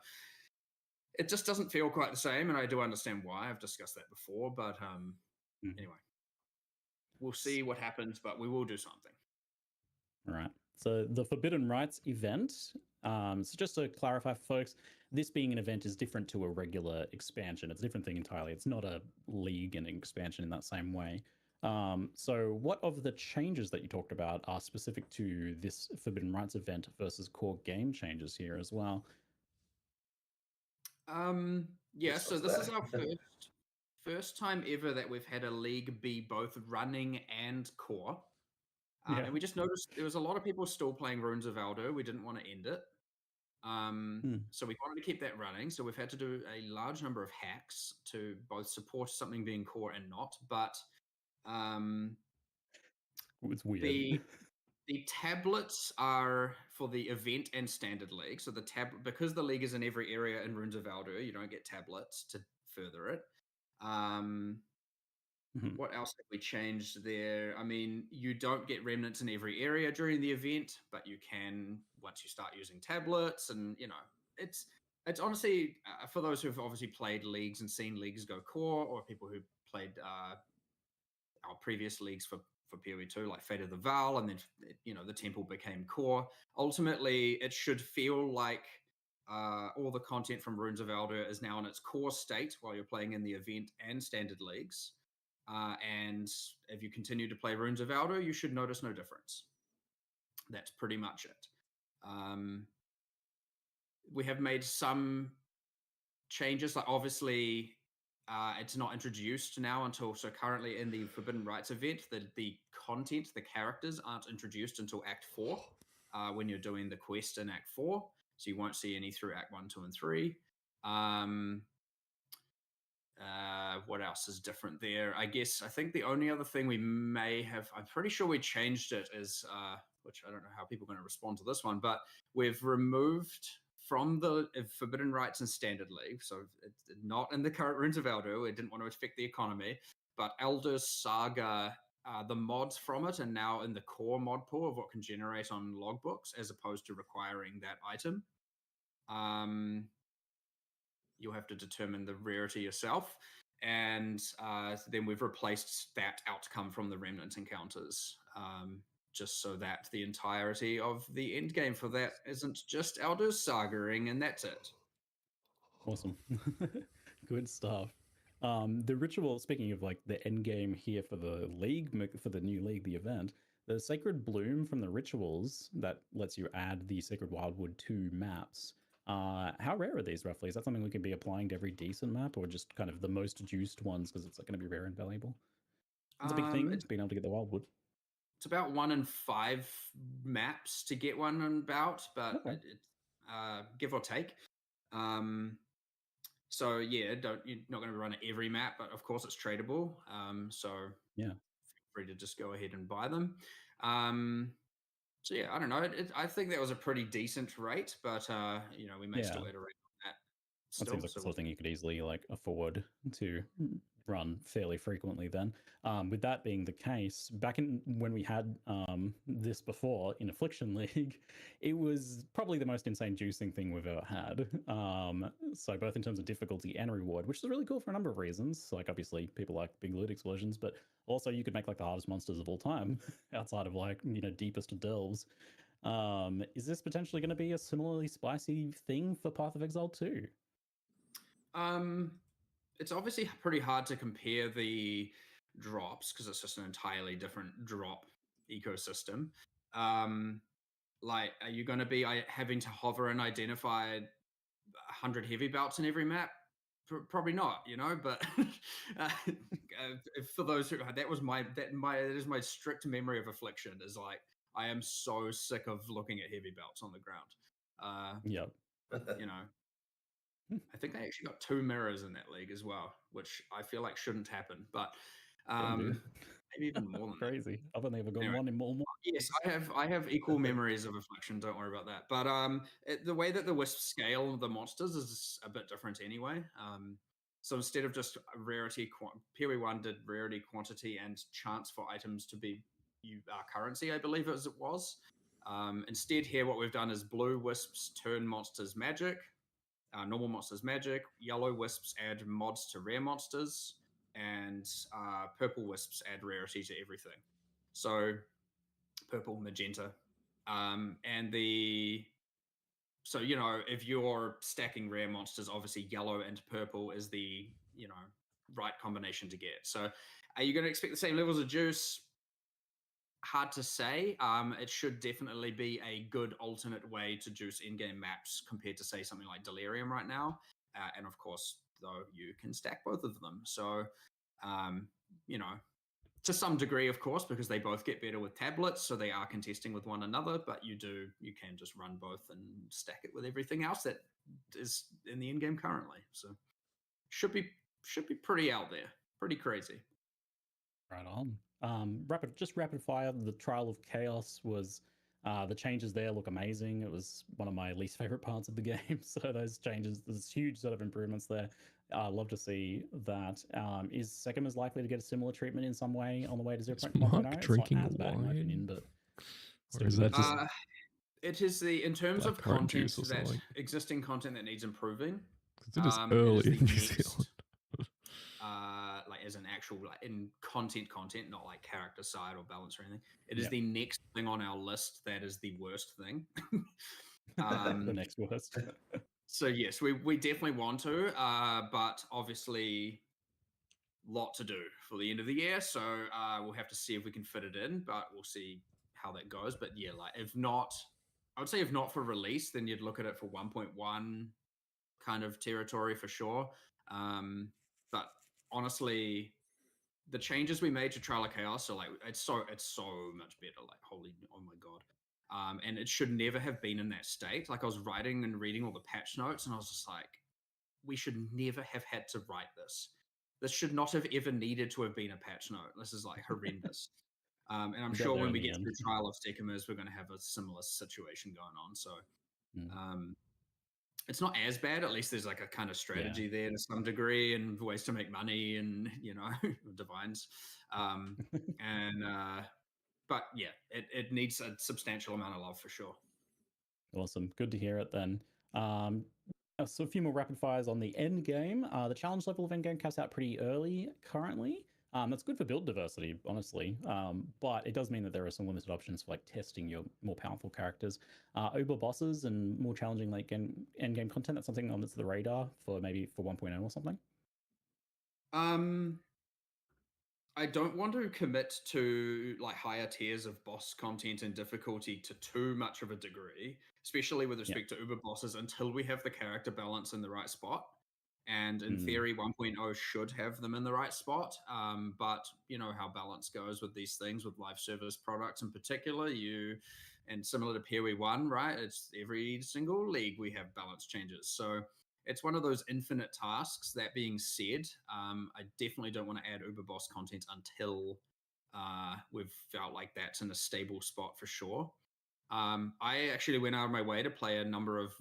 it just doesn't feel quite the same. And I do understand why. I've discussed that before, but anyway, we'll see what happens, but we will do something. All right. So the Forbidden Rites event, so just to clarify for folks, this being an event is different to a regular expansion. It's a different thing entirely. It's not a league and expansion in that same way. So what of the changes that you talked about are specific to this Forbidden Rites event versus core game changes here as well? Yeah, so this is our first time ever that we've had a league be both running and core. And we just noticed there was a lot of people still playing Runes of Elder. We didn't want to end it. So we wanted to keep that running. So we've had to do a large number of hacks to both support something being core and not. But it's weird. The tablets are for the event and standard league. So because the league is in every area in Runes of Elder, you don't get tablets to further it. What else have we changed there? I mean, you don't get remnants in every area during the event, but you can once you start using tablets. And it's honestly for those who've obviously played leagues and seen leagues go core, or people who played our previous leagues for PoE2, like Fate of the Val, and then the temple became core. Ultimately, it should feel like all the content from Runes of Elder is now in its core state while you're playing in the event and standard leagues. And if you continue to play Runes of Elder, you should notice no difference. That's pretty much it. We have made some changes, like obviously it's not introduced now until, so currently in the Forbidden Rites event, the content, the characters aren't introduced until Act 4 when you're doing the quest in Act 4. So you won't see any through Act 1, 2, and 3. What else is different there? I think the only other thing we may have, I'm pretty sure we changed it, is, which I don't know how people are going to respond to this one, but we've removed from the Forbidden Rites and Standard League, so it's not in the current Runes of Elder, it didn't want to affect the economy, but Elder Saga, the mods from it are now in the core mod pool of what can generate on logbooks, as opposed to requiring that item. You'll have to determine the rarity yourself. And then we've replaced that outcome from the Remnant encounters, just so that the entirety of the end game for that isn't just Elder's Sagaing, and that's it. Awesome. Good stuff. The ritual, speaking of like the end game here for the league, for the new league, the event, the Sacred Bloom from the rituals that lets you add the Sacred Wildwood to maps. How rare are these roughly? Is that something we could be applying to every decent map, or just kind of the most juiced ones because it's like going to be rare and valuable? It's a big thing, being able to get the Wildwood. It's about 1 in 5 maps to get one about, but give or take. So yeah, you're not going to run it every map, but of course it's tradable. So yeah, feel free to just go ahead and buy them. So yeah, I don't know. I think that was a pretty decent rate, but we may still iterate on that. That seems like the sort of thing you could easily like afford to run fairly frequently then. With that being the case, back in when we had this before in Affliction League, it was probably the most insane juicing thing we've ever had. So both in terms of difficulty and reward, which is really cool for a number of reasons. Like obviously people like big loot explosions, but also you could make like the hardest monsters of all time outside of like, deepest of delves. Is this potentially going to be a similarly spicy thing for Path of Exile 2? It's obviously pretty hard to compare the drops because it's just an entirely different drop ecosystem. Like, are you going to be having to hover and identify 100 heavy belts in every map? Probably not, but for those who, that is my strict memory of Affliction, is like, I am so sick of looking at heavy belts on the ground. Yep. I think they actually got 2 mirrors in that league as well, which I feel like shouldn't happen, but maybe even more than crazy. I've only ever got one in more. Yes, I have equal memories of Affliction. Don't worry about that. But the way that the wisps scale the monsters is a bit different anyway. So instead of just rarity, PoE1 did rarity, quantity, and chance for items to be currency, I believe as it was. Instead, here what we've done is blue wisps turn monsters magic. Normal monsters magic, yellow wisps add mods to rare monsters, and purple wisps add rarity to everything. So purple, magenta, And so, you know, if you're stacking rare monsters, obviously yellow and purple is the, you know, right combination to get. So are you going to expect the same levels of juice? Hard to say. It should definitely be a good alternate way to juice in-game maps compared to, say, something like Delirium right now. And of course, though, you can stack both of them. So, you know, to some degree, of course, because they both get better with tablets, so they are contesting with one another. But you can just run both and stack it with everything else that is in the in-game currently. So, should be pretty out there, pretty crazy. Right on. Rapid fire. The Trial of Chaos was the changes there look amazing. It was one of my least favorite parts of the game. So those changes, there's huge sort of improvements there. Love to see that. Is Sekima's likely to get a similar treatment in some way on the way to 0.1.0? Drinking it's not as bad in my opinion, but or is that just it is in terms of content that existing content that needs improving. Because it is early in New Zealand. Like as an actual in content, not like character side or balance or anything. It is the next thing on our list that is the worst thing. The next worst. So yes, we definitely want to, but obviously lot to do for the end of the year. So we'll have to see if we can fit it in, but we'll see how that goes. But yeah, like if not, I would say if not for release, then you'd look at it for 1.1 kind of territory for sure. But honestly, the changes we made to Trial of Chaos are like it's so much better. Like holy, oh my god! And it should never have been in that state. Like I was writing and reading all the patch notes, and I was just like, we should never have had to write this. This should not have ever needed to have been a patch note. This is like horrendous. And I'm sure when we get to the Trial of Sekimas, we're going to have a similar situation going on. So. It's not as bad. At least there's like a kind of strategy there to some degree and ways to make money and, you know, divines. But yeah, it needs a substantial amount of love for sure. Awesome. Good to hear it then. So a few more rapid fires on the end game. The challenge level of end game caps out pretty early currently. That's good for build diversity, honestly. But it does mean that there are some limited options for like testing your more powerful characters. Uber bosses and more challenging like end game content. That's something on the radar for maybe for 1.0 or something. I don't want to commit to like higher tiers of boss content and difficulty to too much of a degree, especially with respect to Uber bosses, until we have the character balance in the right spot. And in theory, 1.0 should have them in the right spot. But you know how balance goes with these things, with live service products in particular. And similar to PoE1, right? It's every single league we have balance changes. So it's one of those infinite tasks. That being said, I definitely don't want to add Uber boss content until we've felt like that's in a stable spot for sure. I actually went out of my way to play a number of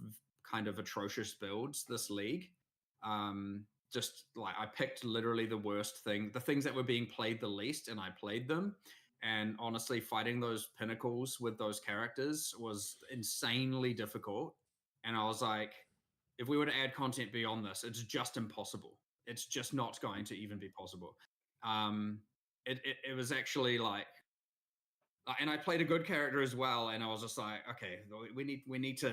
kind of atrocious builds this league. Just like I picked literally the worst thing, the things that were being played the least, and I played them. And honestly, fighting those pinnacles with those characters was insanely difficult. And I was like, if we were to add content beyond this, it's just impossible. It's just not going to even be possible. It was actually like, and I played a good character as well, and I was just like, okay, we need to,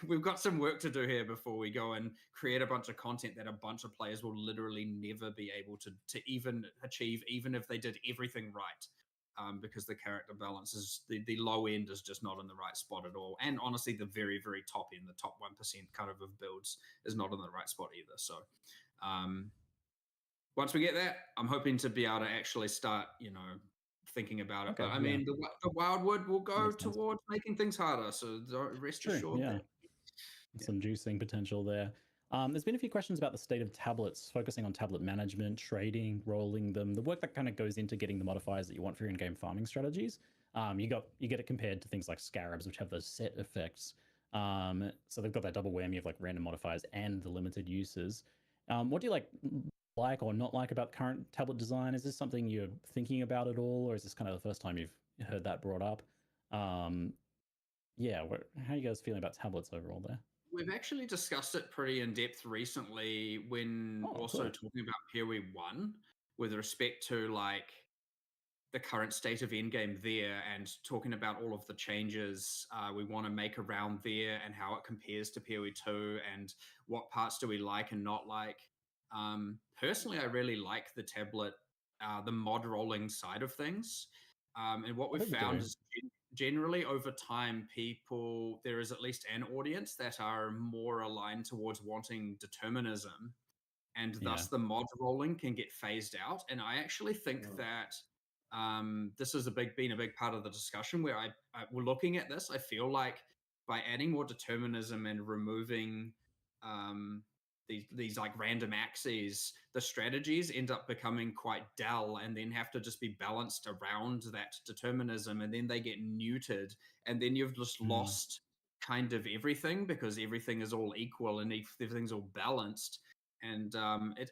we've got some work to do here before we go and create a bunch of content that a bunch of players will literally never be able to even achieve, even if they did everything right, because the character balance is the low end is just not in the right spot at all, and honestly, the very very top end, the top 1% kind of builds is not in the right spot either. So, once we get that, I'm hoping to be able to actually start, you know, thinking about it. But I mean, the Wildwood will go towards making things harder. So rest assured. Yeah. Some juicing potential there. There's been a few questions about the state of tablets, focusing on tablet management, trading, rolling them, the work that kind of goes into getting the modifiers that you want for your in-game farming strategies. You get it compared to things like scarabs, which have those set effects. So they've got that double whammy of like random modifiers and the limited uses. What do you like or not like about current tablet design? Is this something you're thinking about at all, or is this kind of the first time you've heard that brought up? How are you guys feeling about tablets overall there? We've actually discussed it pretty in depth recently when talking about PoE1 with respect to like the current state of endgame there and talking about all of the changes we want to make around there and how it compares to PoE2 and what parts do we like and not like. Personally, I really like the tablet, the mod rolling side of things. And what we've found is generally over time, there is at least an audience that are more aligned towards wanting determinism, and thus the mod rolling can get phased out. And I actually think that this has been a big part of the discussion where we're looking at this. I feel like by adding more determinism and removing these like random axes, the strategies end up becoming quite dull and then have to just be balanced around that determinism, and then they get neutered, and then you've just lost kind of everything because everything is all equal and everything's all balanced. And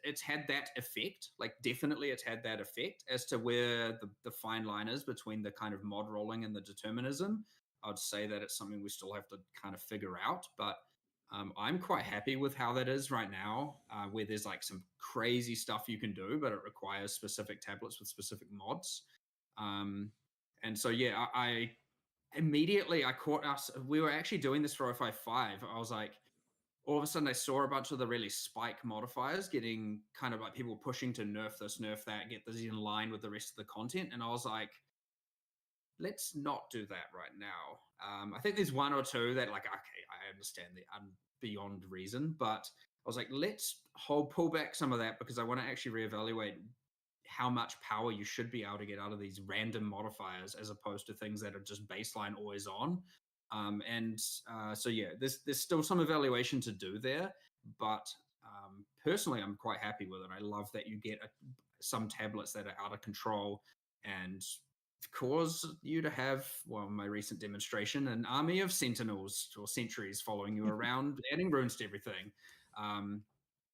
it's had that effect. Like, definitely it's had that effect as to where the fine line is between the kind of mod rolling and the determinism. I'd say that it's something we still have to kind of figure out, but I'm quite happy with how that is right now, where there's like some crazy stuff you can do, but it requires specific tablets with specific mods. And so, yeah, I immediately caught us. We were actually doing this for 055. I was like, all of a sudden I saw a bunch of the really spike modifiers getting kind of like people pushing to nerf this, nerf that, get this in line with the rest of the content. And I was like, let's not do that right now. I think there's one or two that like, okay, I understand the beyond reason, but I was like, let's pull back some of that because I want to actually reevaluate how much power you should be able to get out of these random modifiers as opposed to things that are just baseline always on. So yeah, there's still some evaluation to do there, but personally, I'm quite happy with it. I love that you get some tablets that are out of control and cause you to have, well, my recent demonstration, an army of sentinels or sentries following you around, adding runes to everything.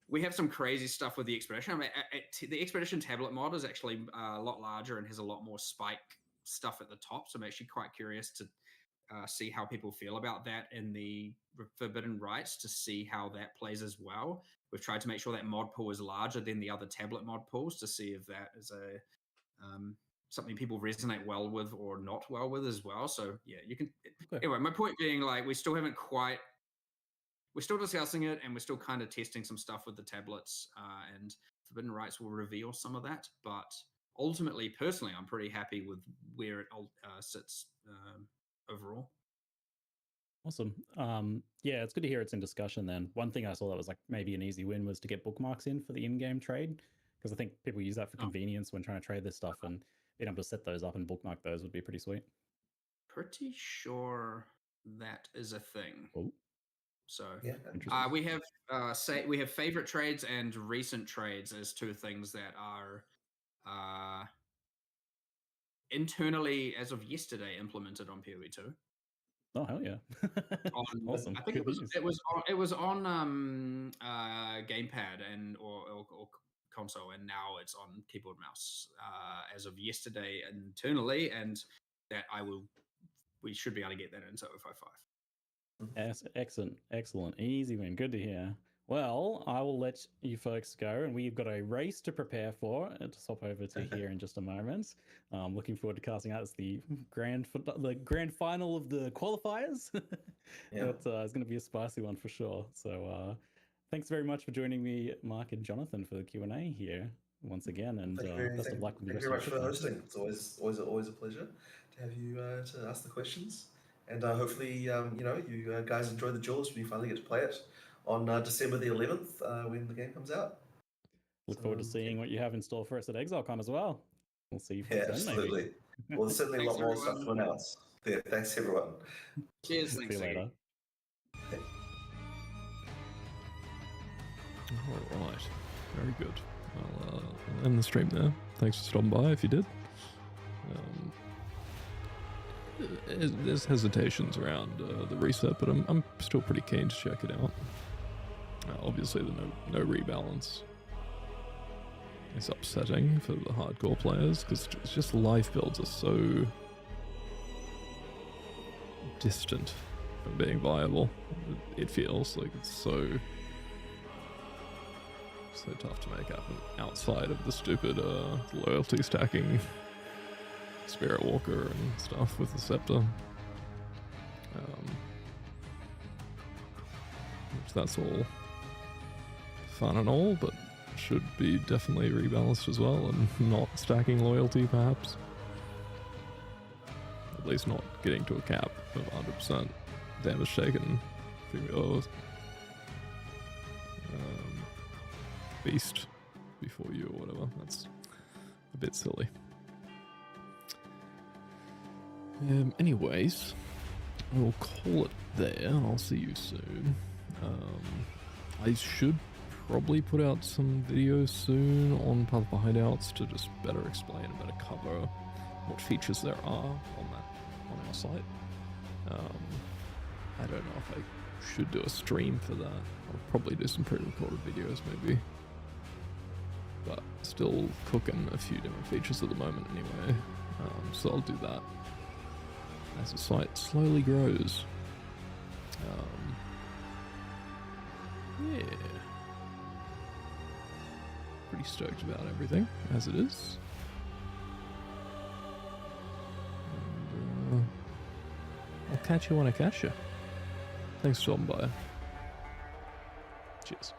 We have some crazy stuff with the Expedition. I mean, the Expedition tablet mod is actually a lot larger and has a lot more spike stuff at the top. So I'm actually quite curious to see how people feel about that in the Forbidden Rites, to see how that plays as well. We've tried to make sure that mod pool is larger than the other tablet mod pools to see if that is a something people resonate well with or not well with as well. So yeah, you can. Okay. Anyway, my point being, like, we're still discussing it, and we're still kind of testing some stuff with the tablets, and Forbidden Rites will reveal some of that. But ultimately, personally, I'm pretty happy with where it sits overall. Awesome. Yeah, it's good to hear it's in discussion then. One thing I saw that was like maybe an easy win was to get bookmarks in for the in-game trade, because I think people use that for convenience when trying to trade this stuff, and being able to set those up and bookmark those would be pretty sweet. Pretty sure that is a thing. Oh. So yeah, we have favorite trades and recent trades as two things that are internally, as of yesterday, implemented on PoE2. Oh, hell yeah. Awesome. I think it was on gamepad and or console, and now it's on keyboard mouse as of yesterday internally, and that we should be able to get that into 055. Yes, excellent. Easy win. Good to hear. Well, I will let you folks go, and we've got a race to prepare for to swap over to here in just a moment. Looking forward to casting out as the grand final of the qualifiers. Yeah. It's going to be a spicy one for sure. So thanks very much for joining me, Mark and Jonathan, for the Q&A here once again, and best of luck with the rest of the Thank you very much for hosting. It's always a pleasure to have you to ask the questions, and hopefully you guys enjoy the Duelist when you finally get to play it on December the 11th when the game comes out. Look forward to seeing what you have in store for us at ExileCon as well. We'll see you then, absolutely. Maybe. Well, there's certainly a lot more stuff to announce. Yeah, thanks everyone. Cheers. See you later. All right, very good. I'll end the stream there. Thanks for stopping by if you did. There's hesitations around the reset, but I'm still pretty keen to check it out. Obviously, the no rebalance is upsetting for the hardcore players, because it's just life builds are so distant from being viable. It feels like it's so tough to make happen outside of the stupid loyalty stacking Spirit Walker and stuff with the Scepter. Which that's all fun and all, but should be definitely rebalanced as well, and not stacking loyalty perhaps. At least not getting to a cap of 100% damage taken. Beast before you or whatever. That's a bit silly. Anyways, we'll call it there. I'll see you soon. I should probably put out some videos soon on Path of Hideouts to just better explain and better cover what features there are on our site. I don't know if I should do a stream for that. I'll probably do some pre-recorded videos maybe. But still cooking a few different features at the moment anyway. So I'll do that as the site slowly grows. Yeah. Pretty stoked about everything as it is. And, I'll catch you when I catch you. Thanks for stopping by. Cheers.